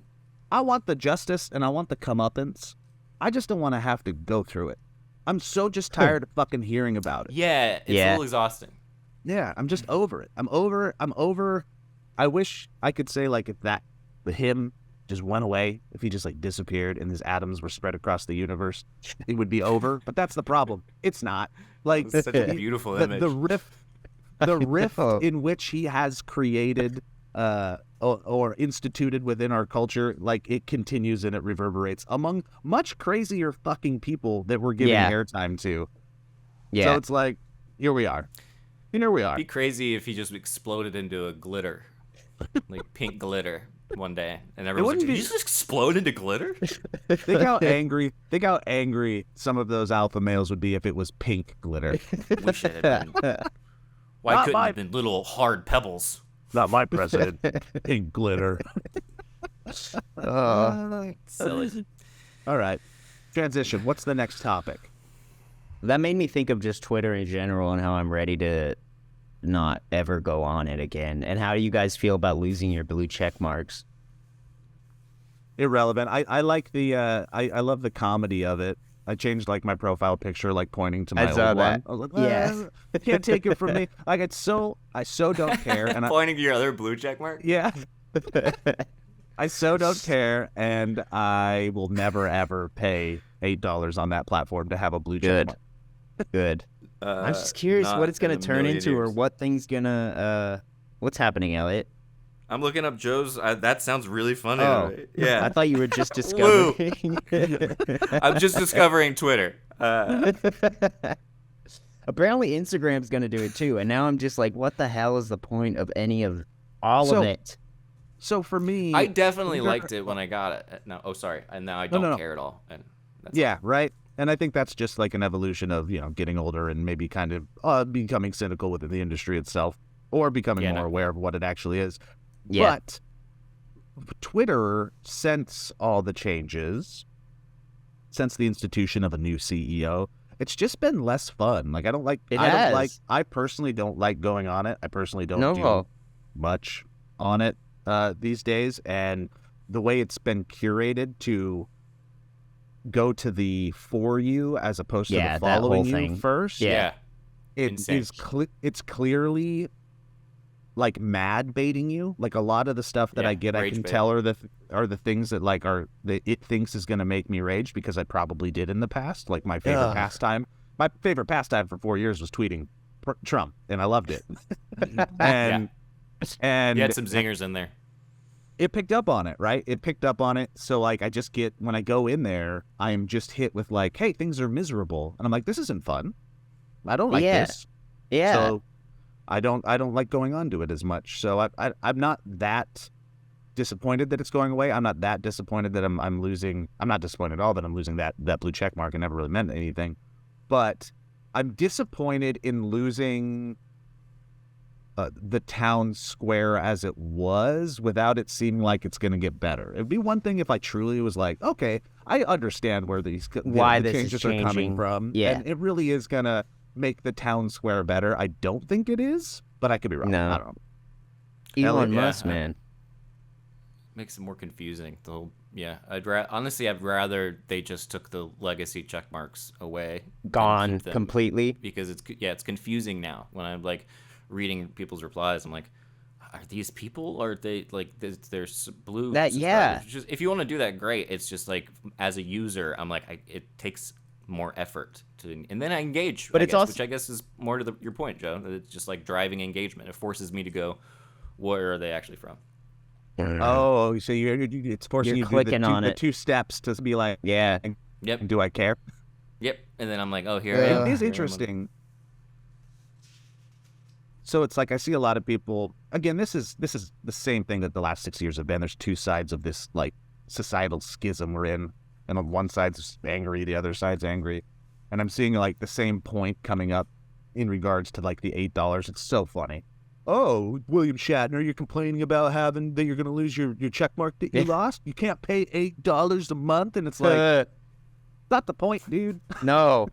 I want the justice and I want the comeuppance. I just don't want to have to go through it. I'm so just tired of fucking hearing about it.
yeah, it's a little exhausting.
Yeah, I'm just over it. I'm over. I wish I could say like if him just went away, if he just like disappeared and his atoms were spread across the universe, it would be over. But that's the problem. It's not. Like
It's such a beautiful image.
the rift in which he has created or instituted within our culture, like it continues and it reverberates among much crazier fucking people that we're giving airtime to.
Yeah.
So it's like, here we are.
It'd be crazy if he just exploded into a glitter, like pink glitter, one day, and everyone's like, "Did you just explode into glitter?"
Think how angry some of those alpha males would be if it was pink glitter.
Wish it had been. Why couldn't it have been little hard pebbles?
Not my president. Pink glitter.
Silly.
All right. Transition. What's the next topic?
That made me think of just Twitter in general and how I'm ready to not ever go on it again. And how do you guys feel about losing your blue check marks?
Irrelevant. I like the I love the comedy of it. I changed like my profile picture, like pointing to my old one. I was like,
Yeah.
Can't take it from me. Like I so don't care. And
Pointing to your other blue check mark.
yeah. I so don't care, and I will never ever pay $8 on that platform to have a blue check mark.
Good. I'm just curious what it's gonna turn into, or what thing's gonna. What's happening, Elliot?
I'm looking up Joe's. That sounds really funny.
Oh,
Yeah.
I thought you were just discovering.
I'm just discovering Twitter.
Apparently, Instagram's gonna do it too, and now I'm just like, what the hell is the point of any of all of it?
So for me,
I definitely liked it when I got it. No, sorry, and now I don't care at all. And
yeah, right. And I think that's just like an evolution of getting older and maybe kind of becoming cynical within the industry itself, or becoming more aware of what it actually is.
Yeah.
But Twitter, since all the changes, since the institution of a new CEO, it's just been less fun. Like I personally don't like going on it. I personally don't do much on it these days, and the way it's been curated to go to the for you as opposed to the following you first.
Yeah.
It's clearly like mad baiting you. Like a lot of the stuff that I get, I can tell are the things that like it thinks is going to make me rage because I probably did in the past. Like my favorite pastime. My favorite pastime for 4 years was tweeting Trump, and I loved it. and
you had some zingers in there.
It picked up on it, right? It picked up on it. So like I just get, when I go in there, I am just hit with like, hey, things are miserable. And I'm like, this isn't fun. I don't like this.
Yeah.
So I don't like going on to it as much. So I'm not that disappointed that it's going away. I'm not that disappointed that I'm losing. I'm not disappointed at all that I'm losing that blue check mark. It never really meant anything. But I'm disappointed in losing the town square as it was without it seeming like it's going to get better. It'd be one thing if I truly was like, okay, I understand where the changes are coming from.
Yeah.
And it really is going to make the town square better. I don't think it is, but I could be wrong.
No.
I don't know.
Elon Musk, man.
Makes it more confusing. I'd rather they just took the legacy check marks away.
Gone completely.
Because it's confusing now. When I'm like reading people's replies, I'm like, are these people, or are they like there's blue subscribers? Just, if you want to do that, great. It's just like as a user, I'm like, it takes more effort to, and then I engage, but which I guess is more to your point, Joe. It's just like driving engagement. It forces me to go, where are they actually from?
Oh, so it's forcing you to do the two steps to be like,
yeah,
yep.
Do I care?
Yep. And then I'm like, oh, here
it is interesting. So it's like I see a lot of people. Again, this is the same thing that the last 6 years have been. There's two sides of this like societal schism we're in, and on one side's angry, the other side's angry, and I'm seeing like the same point coming up in regards to like the $8. It's so funny. Oh, William Shatner, you're complaining about having that you're going to lose your check mark that you lost. You can't pay $8 a month, and it's like not the point, dude.
No.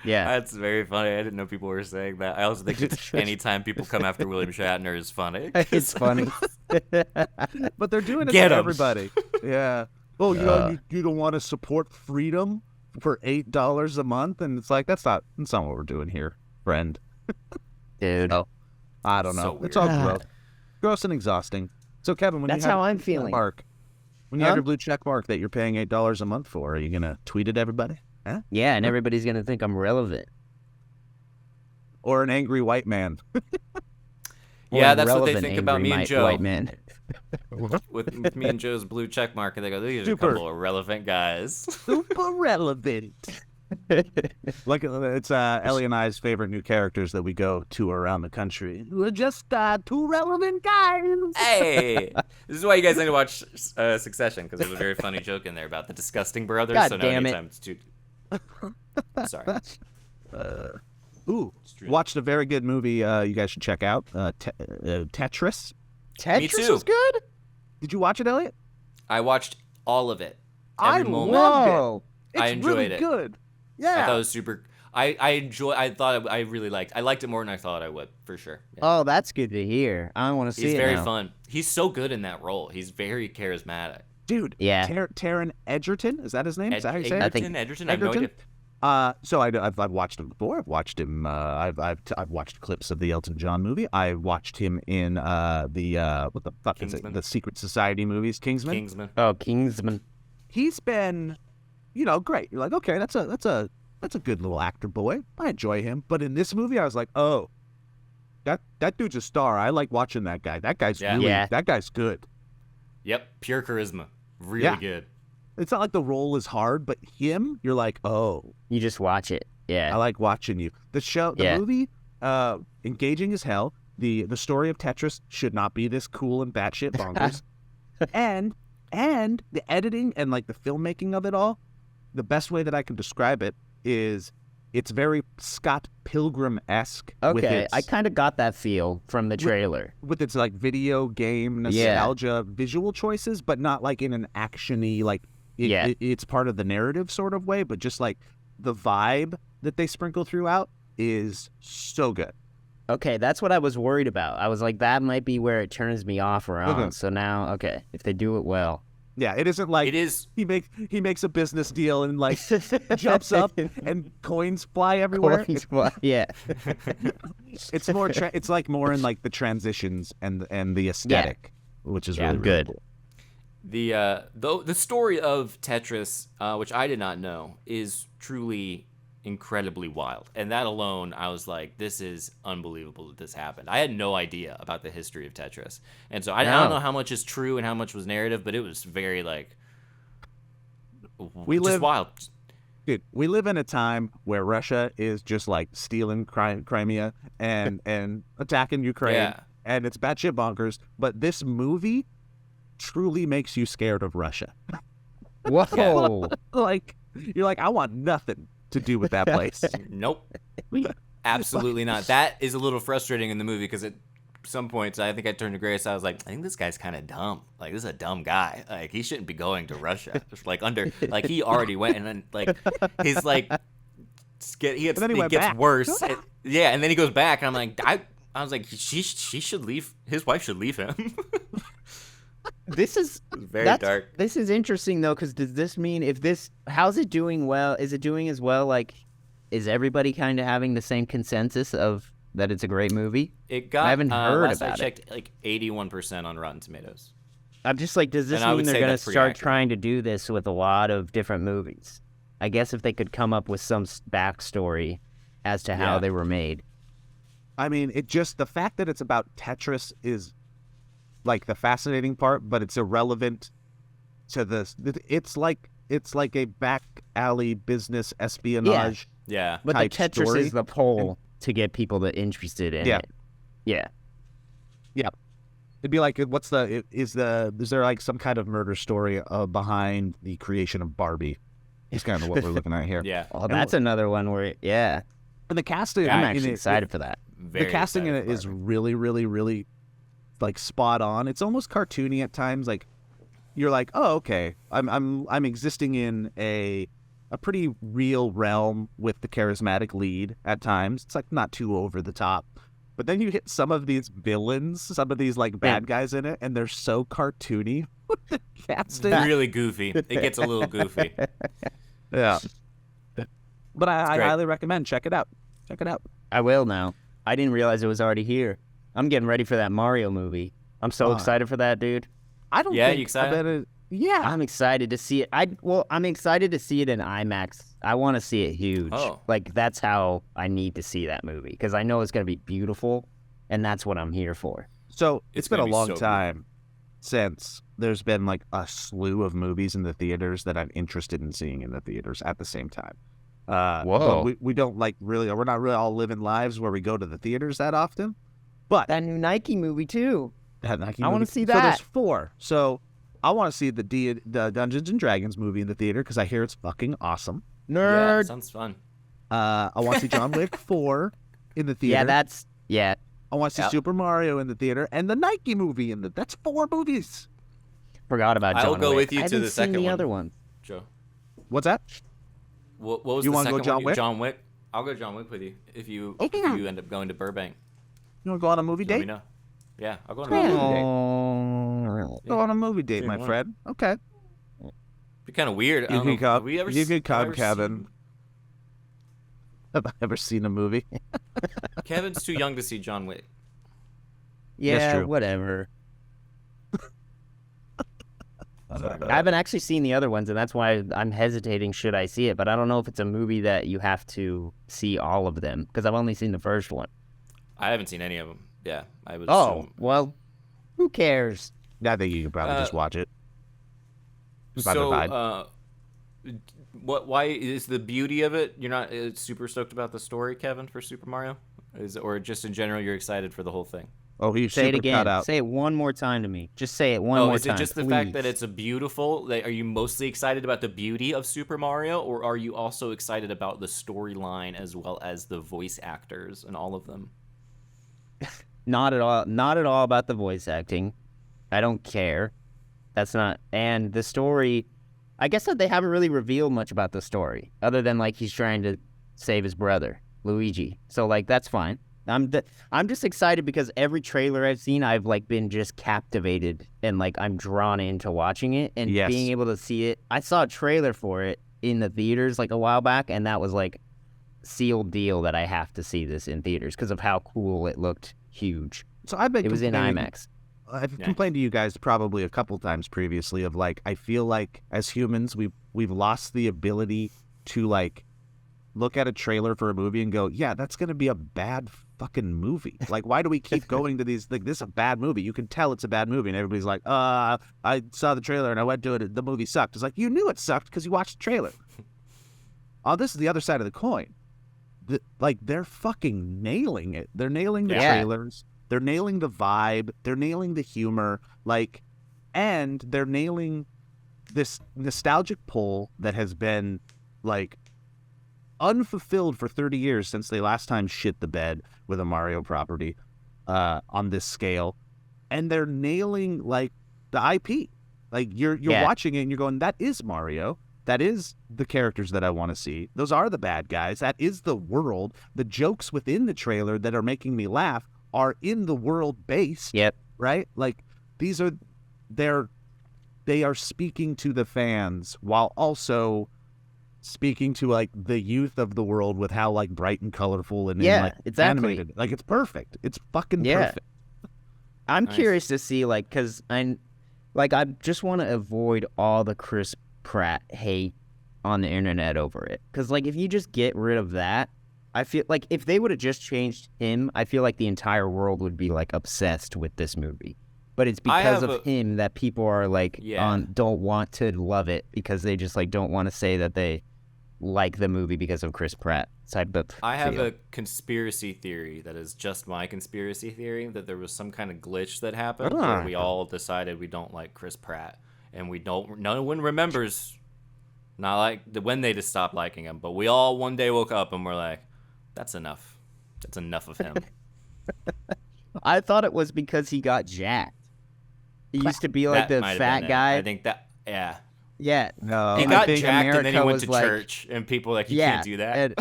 Yeah.
That's very funny. I didn't know people were saying that. I also think it's anytime people come after William Shatner is funny.
It's funny.
But they're doing it
Get
to
'em.
everybody. Yeah. Oh, you don't want to support freedom for $8 a month, and it's like that's not what we're doing here, friend.
Dude.
Oh, I don't know.
So
It's all
weird.
gross and exhausting. So Kevin, when
That's
you have
how I'm
your
feeling.
mark, when you have your blue check mark that you're paying $8 a month for, are you gonna tweet at everybody? Huh?
Yeah, and everybody's going to think I'm relevant.
Or an angry white man?
Yeah,
Or
that's what they
relevant,
think about
angry
me and Joe.
White man.
With me and Joe's blue check mark, and they go, these are a
Super.
couple of relevant guys.
Super relevant. Like it's Ellie and I's favorite new characters that we go to around the country. We're just two relevant guys.
Hey, this is why you guys need to watch Succession, because there's a very funny joke in there about the disgusting brothers.
God
so now
damn it.
anytime it's too. Sorry.
Ooh, watched a very good movie. You guys should check out Tetris.
Tetris
too.
is good?
Did you watch it, Elliot?
I watched all of it.
I
Every moment.
loved it. It's
I enjoyed
really
it.
good.
I thought
Yeah.
it was super. I really liked. I liked it more than I thought I would, for sure. Yeah.
Oh, that's good to hear. I want to see
He's
it
very
now.
fun. He's so good in that role. He's very charismatic.
Dude.
Yeah.
Taron Egerton, is that his name? Is that how you say it?
I think-
Edgerton. I have no idea.
So I've watched him before. I've watched him. I've watched clips of the Elton John movie. I watched him in the what the fuck is it?
Kingsman?
The Secret Society movies, Kingsman.
Oh, Kingsman.
He's been, great. You're like, okay, that's a good little actor boy. I enjoy him. But in this movie, I was like, oh, that dude's a star. I like watching that guy. That guy's that guy's good.
Yep, pure charisma. Really
Yeah.
good.
It's not like the role is hard, but him, you're like, oh,
You just watch it.
I
Yeah.
like watching you. The movie, engaging as hell. The story of Tetris should not be this cool and batshit bonkers. and the editing and like the filmmaking of it all, the best way that I can describe it is it's very Scott Pilgrim-esque. with
Okay,
its,
I kind of got that feel from the trailer.
with its like video game nostalgia visual choices, but not like in an actiony like it's part of the narrative sort of way, but just like the vibe that they sprinkle throughout is so good.
Okay, that's what I was worried about. I was like, that might be where it turns me off or on.
Okay.
So now, okay, if they do it well.
Yeah, it isn't like
It is.
he makes a business deal and like jumps up and coins fly everywhere.
Yeah.
It's more it's like more in like the transitions and the aesthetic, which is really, really
good.
cool.
The story of Tetris, which I did not know, is truly incredibly wild. And that alone, I was like, this is unbelievable that this happened. I had no idea about the history of Tetris. And so I don't know how much is true and how much was narrative, but it was very like wild.
Dude, we live in a time where Russia is just like stealing Crimea and attacking Ukraine,
Yeah.
and it's batshit bonkers. But this movie truly makes you scared of Russia.
Whoa.
Like you're like, I want nothing to do with that place.
Nope. Absolutely not. That is a little frustrating in the movie because at some points I think I turned to Grace. I was like, I think this guy's kind of dumb. Like, this is a dumb guy. Like, he shouldn't be going to Russia. Like he already went, and then like his like he
went
gets
back.
worse. Yeah, and then he goes back, and I'm like, I was like, she should leave. His wife should leave him.
This is
Very dark.
This is interesting though, because does this mean how's it doing well? Is it doing as well? Like, is everybody kind of having the same consensus of that it's a great movie?
It got.
I haven't heard
last
about
I checked, like 81% on Rotten Tomatoes.
I'm just like, does this
And I
mean
would
they're
say
going to
that's pretty
start
accurate.
trying to do this with a lot of different movies? I guess if they could come up with some backstory as to how
Yeah.
they were made.
I mean, the fact that it's about Tetris is like the fascinating part, but it's irrelevant to this. It's like a back alley business espionage.
Yeah.
But the
type
Tetris
story.
is the pole. to get people that interested in
Yeah.
it. Yeah.
It'd be like, is there like some kind of murder story behind the creation of Barbie? Is kind of what we're looking at here.
Yeah.
Oh, that's another one where, yeah.
And the casting,
I'm
in
actually
it-
excited for that.
Very
the casting in
excited
it is
for
really, really, really like spot on. It's almost cartoony at times. Like you're like, oh, okay, I'm existing in a pretty real realm with the charismatic lead at times. It's like not too over the top. But then you hit some of these villains, some of these like bad guys in it, and they're so cartoony with the casting.
Really goofy. It gets a little goofy.
Yeah. But I
great.
highly recommend check it out. Check it out.
I will now. I didn't realize it was already here. I'm getting ready for that Mario movie. I'm so excited for that, dude.
I don't
Yeah,
think
you excited?
I bet yeah.
I'm excited to see it. I'm excited to see it in IMAX. I want to see it huge.
Oh.
Like that's how I need to see that movie because I know it's gonna be beautiful, and that's what I'm here for.
So it's been a
gonna be
long
so
time since there's been like a slew of movies in the theaters that I'm interested in seeing in the theaters at the same time. But
Whoa.
we don't like really, we're not really all living lives where we go to the theaters that often. But
That new Nike movie too.
that Nike
I wanna
movie-
see
So there's
that.
4. So I want to see the Dungeons and Dragons movie in the theater because I hear it's fucking awesome.
Yeah,
Nerd.
sounds fun.
I want to see John Wick 4 in the theater.
Yeah.
I want to see
Yeah.
Super Mario in the theater and the Nike movie in the. That's 4 movies.
Forgot about John
I'll go
Wick.
with you
I
to
haven't
the
seen
second
the
one.
other one.
Joe.
What's that?
What was
You
the
wanna go
second
John
one?
Wick?
John Wick. I'll go John Wick with you if you end up going to Burbank.
You want to go on a movie
Let me
date?
know. Yeah, I'll go on
Yeah.
a movie date.
Oh,
Go on a movie date,
Yeah,
my
why?
friend. Okay.
Be kind of weird. I
You
don't
can
know.
come.
Have we ever
You
s-
can
have I
come,
ever
Kevin.
seen-
Have I ever seen a movie?
Kevin's too young to see John Wick.
yeah,
true.
whatever. I haven't actually seen the other ones, and that's why I'm hesitating. Should I see it? But I don't know if it's a movie that you have to see all of them because I've only seen the first one.
I haven't seen any of them. Yeah, I would.
Oh,
assume.
well, who cares?
I think you could probably just watch it. By the
So,
vibe.
why is the beauty of it? You're not super stoked about the story, Kevin, for Super Mario, or just in general you're excited for the whole thing?
Oh, he's
Say it
super
again.
cut out.
Say it one more time to me. Just say it one more
Is
time.
it just the fact that
please.
it's a beautiful? Like, are you mostly excited about the beauty of Super Mario, or are you also excited about the storyline as well as the voice actors and all of them?
Not at all. Not at all about the voice acting. I don't care. That's not. And the story, I guess that they haven't really revealed much about the story, other than like he's trying to save his brother Luigi. So like that's fine. I'm just excited because every trailer I've seen, I've like been just captivated and like I'm drawn into watching it and
Yes.
being able to see it. I saw a trailer for it in the theaters like a while back, and that was like sealed deal that I have to see this in theaters because of how cool it looked. Huge.
So I've been.
It was in
complaining-
IMAX.
I've
Nice.
complained to you guys probably a couple times previously of like I feel like as humans we've lost the ability to like look at a trailer for a movie and go, yeah, that's gonna be a bad fucking movie. Like, why do we keep going to these? Like, this is a bad movie. You can tell it's a bad movie, and everybody's like, I saw the trailer and I went to it. The movie sucked. It's like you knew it sucked because you watched the trailer. Oh, this is the other side of the coin. They're fucking nailing it. They're nailing the
Yeah.
trailers. They're nailing the vibe. They're nailing the humor. And they're nailing this nostalgic pull that has been like unfulfilled for 30 years since they last time shit the bed with a Mario property on this scale. And they're nailing like the IP. Like you're
Yeah.
watching it and you're going, that is Mario. That is the characters that I want to see. Those are the bad guys. That is the world. The jokes within the trailer that are making me laugh are in the world based.
Yep.
Right? Like they are speaking to the fans while also speaking to like the youth of the world with how like bright and colorful and
Yeah,
like,
exactly.
animated. Like it's perfect. It's fucking
Yeah.
perfect.
I'm
Nice.
curious to see, like, because I just want to avoid all the Chris Pratt hate on the internet over it. Because, like, if you just get rid of that, I feel like if they would have just changed him, I feel like the entire world would be, like, obsessed with this movie. But it's
I
because
have
of him that people are, like,
Yeah.
don't want to love it because they just, like, don't want to say that they like the movie because of Chris Pratt. type of
I have
feel.
a conspiracy theory that is just my conspiracy theory, that there was some kind of glitch that happened where we all decided we don't like Chris Pratt, and no one remembers, not like when they just stopped liking him, but we all one day woke up and we're like, that's enough. That's enough of him.
I thought it was because he got jacked. He used to be like
That
the
might have
fat
been it.
guy.
I think that, yeah.
Yeah.
No,
He
And
got
I think
jacked and then he
America
went
was
to
like-
church, and people were like, you can't do that.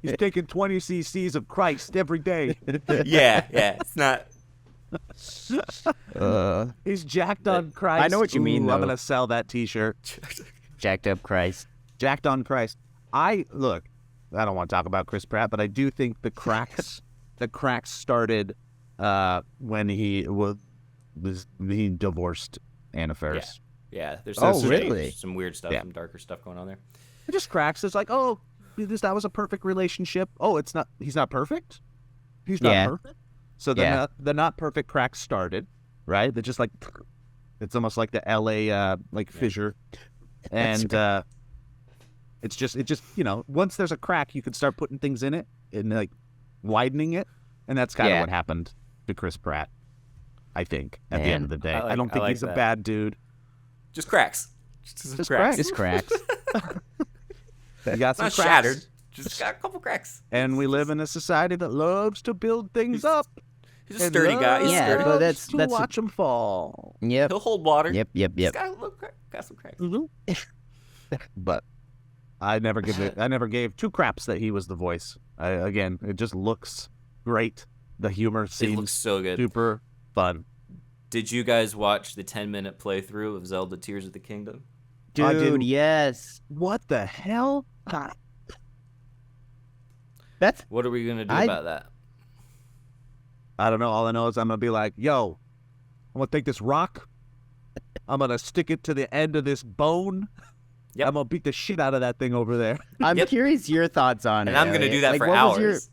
he's taking 20 cc's of Christ every day.
Yeah, it's not.
He's jacked on Christ.
I know what you mean,
Ooh, I'm
though.
gonna sell that T-shirt.
Jacked up Christ.
Jacked on Christ. I don't want to talk about Chris Pratt, but I do think the cracks started when he divorced Anna Faris.
Yeah, there's
Oh,
some
really?
some weird stuff,
Yeah.
some darker stuff going on there.
It just cracks. It's like, oh, that was a perfect relationship. Oh, it's not. He's not perfect. He's not
Yeah.
perfect. So the not perfect cracks started, right? They're just like, it's almost like the LA fissure, and it just once there's a crack, you can start putting things in it and like widening it, and that's kind of
Yeah.
what happened to Chris Pratt. I think at the
Man,
end of the day,
I
I don't
like
think he's a
that.
bad dude.
Just cracks. Just
Just
cracks.
Just cracks.
He got some
Not
cracks.
shattered. Just got a couple cracks.
And we live in a society that loves to build things up.
He's a sturdy guy. He's
Yeah,
sturdy.
but that's-
to
that's-
watch him fall.
Yep.
He'll hold water.
Yep.
He's got, got some cracks.
But I never gave two craps that he was the voice. Again, it just looks great. The humor
It
seems
looks so good.
super fun.
Did you guys watch the 10-minute playthrough of Zelda Tears of the Kingdom?
I
Dude,
didn't-
yes.
What the hell?
That's
What are we going to do
I-
about that?
I don't know. All I know is I'm gonna be like, yo, I'm gonna take this rock. I'm gonna stick it to the end of this bone.
Yep.
I'm gonna beat the shit out of that thing over there.
I'm
Yep.
curious your thoughts on it.
And I'm going to do
Elliot.
that
Like,
for
what was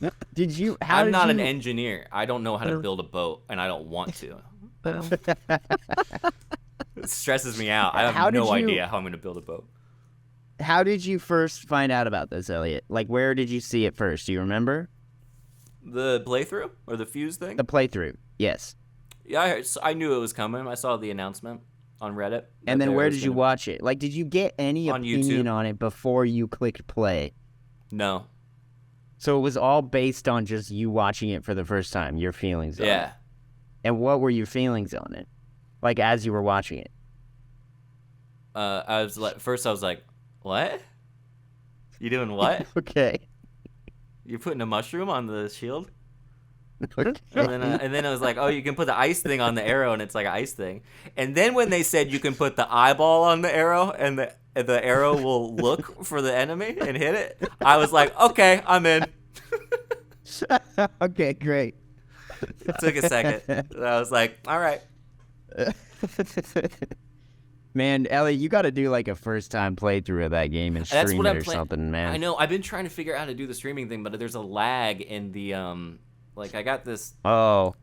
hours.
Did you? How
I'm
did
not
you,
an engineer. I don't know how to build a boat, and I don't want to. It stresses me out. I
How
have no
did you-
idea how I'm going to build a boat.
How did you first find out about this, Elliot? Like, where did you see it first? Do you remember?
The playthrough or the fuse thing?
The playthrough. Yes.
Yeah, I knew it was coming. I saw the announcement on Reddit. that
And then
there
where
was
did you
gonna-
watch it? Like, did you get any
On
opinion
YouTube.
on it before you clicked play?
No.
So it was all based on just you watching it for the first time, your feelings on it.
Yeah.
And what were your feelings on it? Like, as you were watching it?
I was like, first I was like, what? You doing what?
Okay.
You're putting a mushroom on the shield?
Okay.
And then I was like, oh, you can put the ice thing on the arrow, and it's like an ice thing. And then when they said you can put the eyeball on the arrow, and the arrow will look for the enemy and hit it, I was like, okay, I'm in.
Okay, great.
It took a second. And I was like, all right.
Man, Ellie, you got to do like a first-time playthrough of that game and
That's
stream
what
it
I'm
or something, man.
I know. I've been trying to figure out how to do the streaming thing, but there's a lag in the like I got this.
Oh,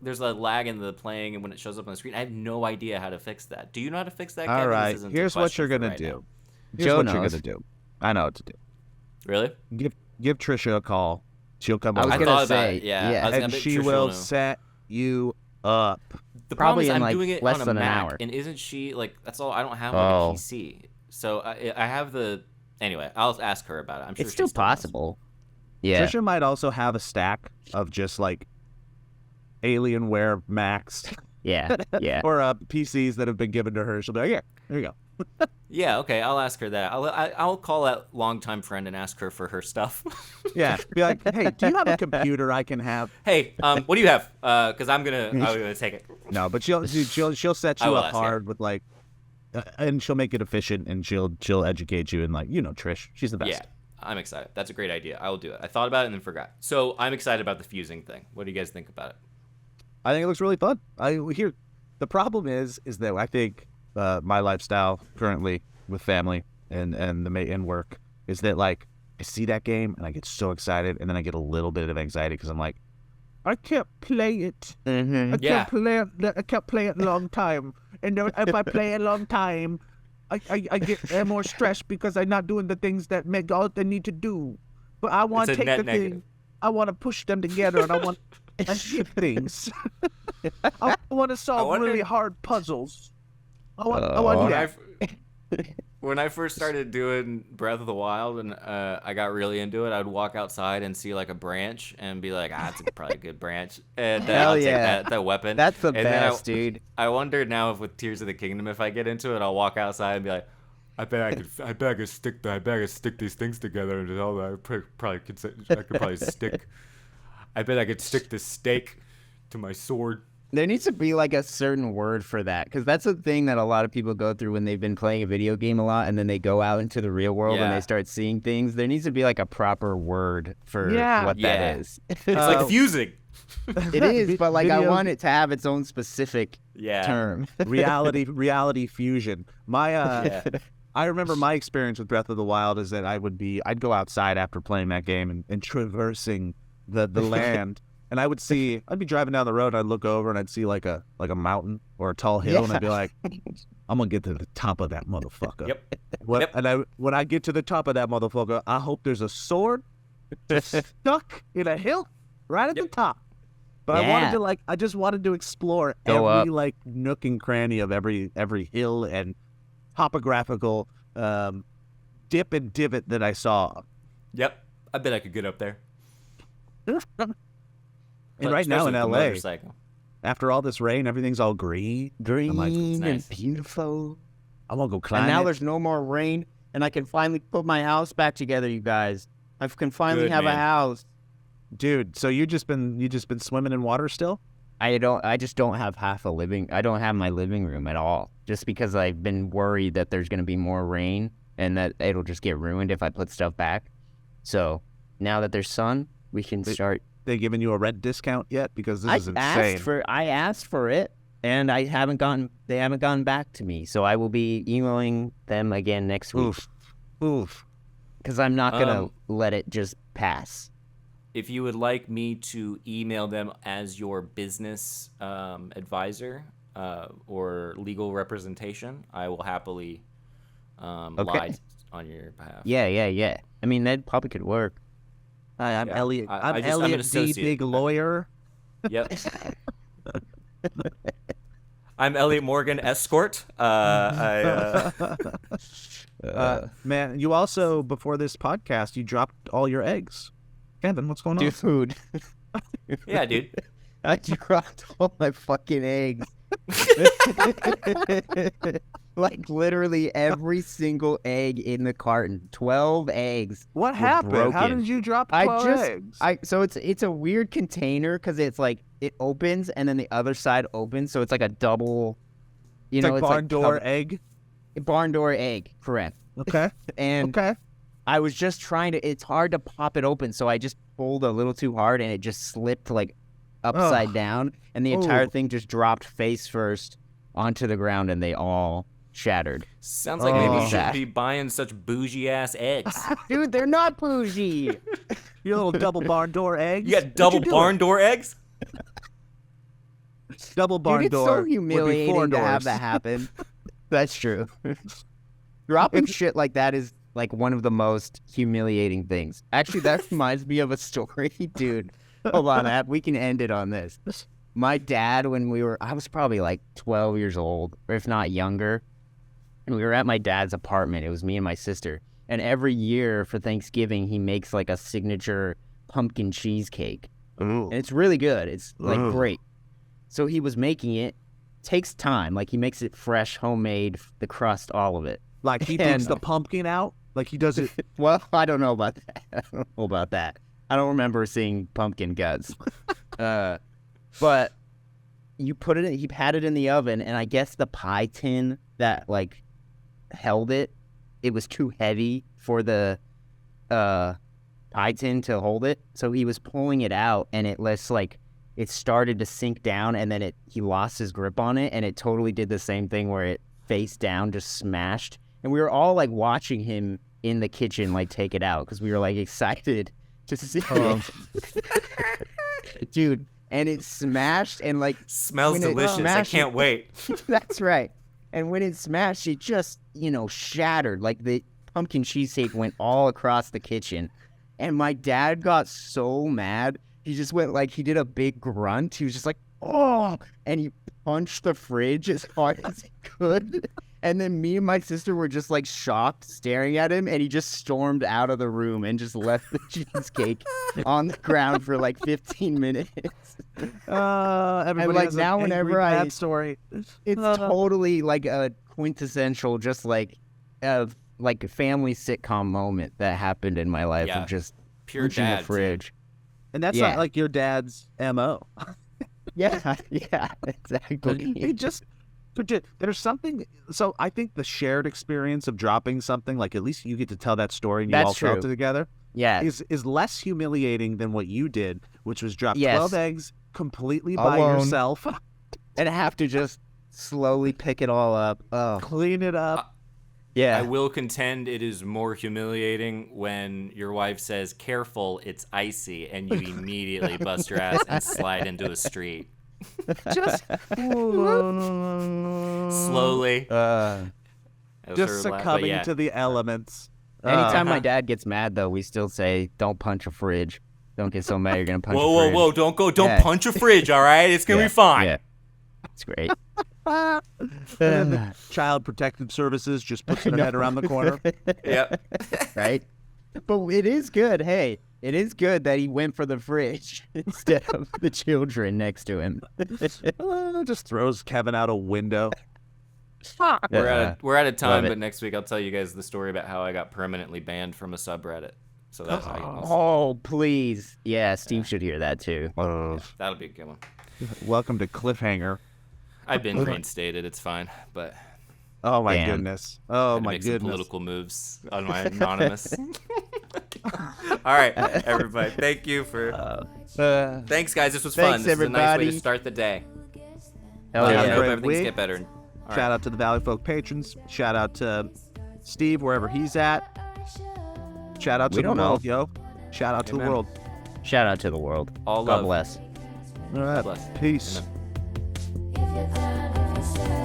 There's a lag in the playing, and when it shows up on the screen, I have no idea how to fix that. Do you know how to fix that?
All
Kevin? This
right,
isn't a
here's what you're
question for
gonna
right
do.
now.
Here's
Joe
what you're
knows.
gonna do. I know what to do.
Really?
Give Trisha a call. She'll come
I was
over.
gonna
thought about
say,
it. Yeah.
yeah.
I was gonna
and
bet
she
Trisha
will
know.
set you up.
The
Probably
problem is
in,
I'm
like,
doing it
less
on a
than an
Mac,
hour.
and isn't she like? That's all. I don't have
Oh.
like a PC, so I have the. Anyway, I'll ask her about it. I'm sure
it's
she
still
knows.
possible. Yeah.
Trisha might also have a stack of just like Alienware Macs
Yeah. Yeah.
or PCs that have been given to her. She'll be like, yeah, there you go.
Yeah, okay, I'll ask her that. I'll call that longtime friend and ask her for her stuff.
Yeah, be like, hey, do you have a computer I can have?
Hey, what do you have? Because I'm gonna take it.
No, but she'll set
I
you
will
up
ask her.
hard with like, and she'll make it efficient, and she'll educate you, and like, Trish, she's the best.
Yeah, I'm excited. That's a great idea. I will do it. I thought about it and then forgot. So I'm excited about the fusing thing. What do you guys think about it?
I think it looks really fun. The problem is that I think my lifestyle currently with family and work is that like I see that game and I get so excited, and then I get a little bit of anxiety because I'm like, I can't play it.
Mm-hmm.
I
Yeah.
can't play it. I can't play it a long time. And if I play it a long time, I get more stressed because I'm not doing the things that make all they need to do. But I want to
It's a
take
net
the
negative.
thing, I want to push them together, and I want to hit things. I want to solve
wonder-
really hard puzzles. I want
When
yeah.
when I first started doing Breath of the Wild and I got really into it, I'd walk outside and see like a branch and be like, that's probably a good branch, and
Hell
I'll take
yeah.
that weapon.
That's the
And then
best, dude.
I wonder now if with Tears of the Kingdom, if I get into it, I'll walk outside and be like, I bet I could stick these things together, and I could probably stick. I bet I could stick the stake to my sword.
There needs to be like a certain word for that, because that's a thing that a lot of people go through when they've been playing a video game a lot, and then they go out into the real world and
Yeah.
they start seeing things. There needs to be like a proper word for what
Yeah.
that is.
It's like fusing.
It is, but like I
Video-
want it to have its own specific
Yeah.
term.
reality fusion. My
Yeah.
I remember my experience with Breath of the Wild is that I'd go outside after playing that game and traversing the land, and I'd be driving down the road, and I'd look over and I'd see like a mountain or a tall hill, and I'd be like, I'm gonna get to the top of that motherfucker.
Yep.
What, and when I get to the top of that motherfucker, I hope there's a sword stuck in a hill right at the top. But
Yeah.
I just wanted to explore
Go
every
up.
like nook and cranny of every hill and topographical dip and divot that I saw.
Yep. I bet I could get up there.
And right now in
Especially with the
LA,
motorcycle.
after all this rain, everything's all green.
Green
like,
and
nice.
beautiful.
I'm gonna go climb.
And now
it.
there's no more rain, and I can finally put my house back together, you guys. I can finally
Good,
have a
man.
house.
Dude, so you just been swimming in water still?
I just don't have I don't have my living room at all, just because I've been worried that there's going to be more rain and that it'll just get ruined if I put stuff back. So now that there's sun, we can start.
They giving you a rent discount yet? Because this is insane.
I asked for it, and they haven't gotten back to me. So I will be emailing them again next week,
Oof.
because I'm not going to let it just pass.
If you would like me to email them as your business advisor or legal representation, I will happily lie on your behalf.
Yeah. I mean, that probably could work.
Hi, I'm
Yeah.
Elliot.
I'm an
Elliot D.
associate.
Big lawyer.
Yep. I'm Elliot Morgan, escort.
Man, you also, before this podcast, you dropped all your eggs. Kevin, what's going on?
Dude,
Yeah, dude.
I dropped all my fucking eggs. Like literally every single egg in the carton. 12 eggs.
What
were
happened? How
broken.
did you drop 12 eggs?
So it's a weird container, because it's like it opens and then the other side opens, so it's like a double.
It's like barn door egg.
Barn door egg, correct.
Okay.
And
Okay.
I was just trying to. It's hard to pop it open, so I just pulled a little too hard, and it just slipped like upside down, and the entire
Ooh.
thing just dropped face first onto the ground, and they all shattered.
Sounds like maybe you
Oh.
shouldn't be buying such bougie ass eggs.
Dude, they're not bougie.
Your little double barn door eggs.
You got double barn door eggs?
Double barn
Dude, it's
door.
so
would be 4
humiliating to have
doors.
that happen. That's true. Dropping shit like that is like one of the most humiliating things. Actually, that reminds me of a story, dude. Hold on, Ab. We can end it on this. My dad, I was probably like 12 years old, or if not younger, and we were at my dad's apartment. It was me and my sister. And every year for Thanksgiving, he makes like a signature pumpkin cheesecake.
Ooh.
And it's really good. It's like
Ooh.
great. So he was making it. Takes time. Like he makes it fresh, homemade, the crust, all of it.
Like he
And-
takes the pumpkin out. Like he does it.
Well, I don't know about that. I don't know about that. I don't remember seeing pumpkin guts. But you put it in, he had it in the oven, and I guess the pie tin that like held it, it was too heavy for the pie tin to hold it. So he was pulling it out, and it started to sink down, and then he lost his grip on it, and it totally did the same thing where it face down, just smashed. And we were all like watching him in the kitchen like take it out, because we were like excited to see it. Dude, and it smashed, and like
Smells
when it
delicious. I
smashed-
can't wait.
that's right. And when it smashed, it just, shattered. Like the pumpkin cheesecake went all across the kitchen. And my dad got so mad. He just went he did a big grunt. He was just like, oh, and he punched the fridge as hard as he could. And then me and my sister were just shocked, staring at him. And he just stormed out of the room and just left the cheesecake on the ground for 15 minutes.
Everybody has
now
an
whenever
bad story.
It's totally a quintessential, just a family sitcom moment that happened in my life of just
pure
punching
dad
the fridge.
And that's not like your dad's MO.
Yeah, exactly.
There's something. So I think the shared experience of dropping something, at least you get to tell that story and you
That's
all felt
true.
it together.
Yeah,
Is less humiliating than what you did, which was drop
Yes.
12 eggs completely by
Alone.
yourself,
and have to just slowly pick it all up. Oh,
clean it up.
yeah.
I will contend it is more humiliating when your wife says, "Careful, it's icy," and you immediately bust your ass and slide into a street.
Just
Slowly.
just succumbing to the elements.
Anytime my dad gets mad, though, we still say, "Don't punch a fridge. Don't get so mad you're gonna punch a
Whoa,
fridge."
whoa, whoa! Don't
Yeah.
punch a fridge, all right? It's gonna be fine.
Yeah, it's great.
And then the Child Protective Services just puts their head around the corner.
Yep.
Right? But it is good. Hey, it is good that he went for the fridge instead of the children next to him.
Just throws Kevin out a window.
We're out of time,
Love it.
but next week I'll tell you guys the story about how I got permanently banned from a subreddit. So that's how you know.
Oh, please. Yeah, Steve should hear that too.
That'll be a good one.
Welcome to Cliffhanger.
I've been reinstated. It's fine, but
Oh my
Damn.
goodness. Oh
had to
my
make some
goodness.
political moves on my anonymous. All right, everybody. Thank you for. Thanks, guys. This was fun.
Thanks,
This is a nice way
everybody.
to start the day.
Hell
I
Have a
yeah.
hope
great
everything's
week.
get better. All
Shout
right.
out to the Valleyfolk patrons. Shout out to Steve wherever he's at. Shout out to
We
the
don't know.
world, yo. Shout out to the
Amen.
world.
Shout out to the world.
All
God
love.
bless.
All right.
Bless.
Peace.
Amen.
If you're down, if you're sad.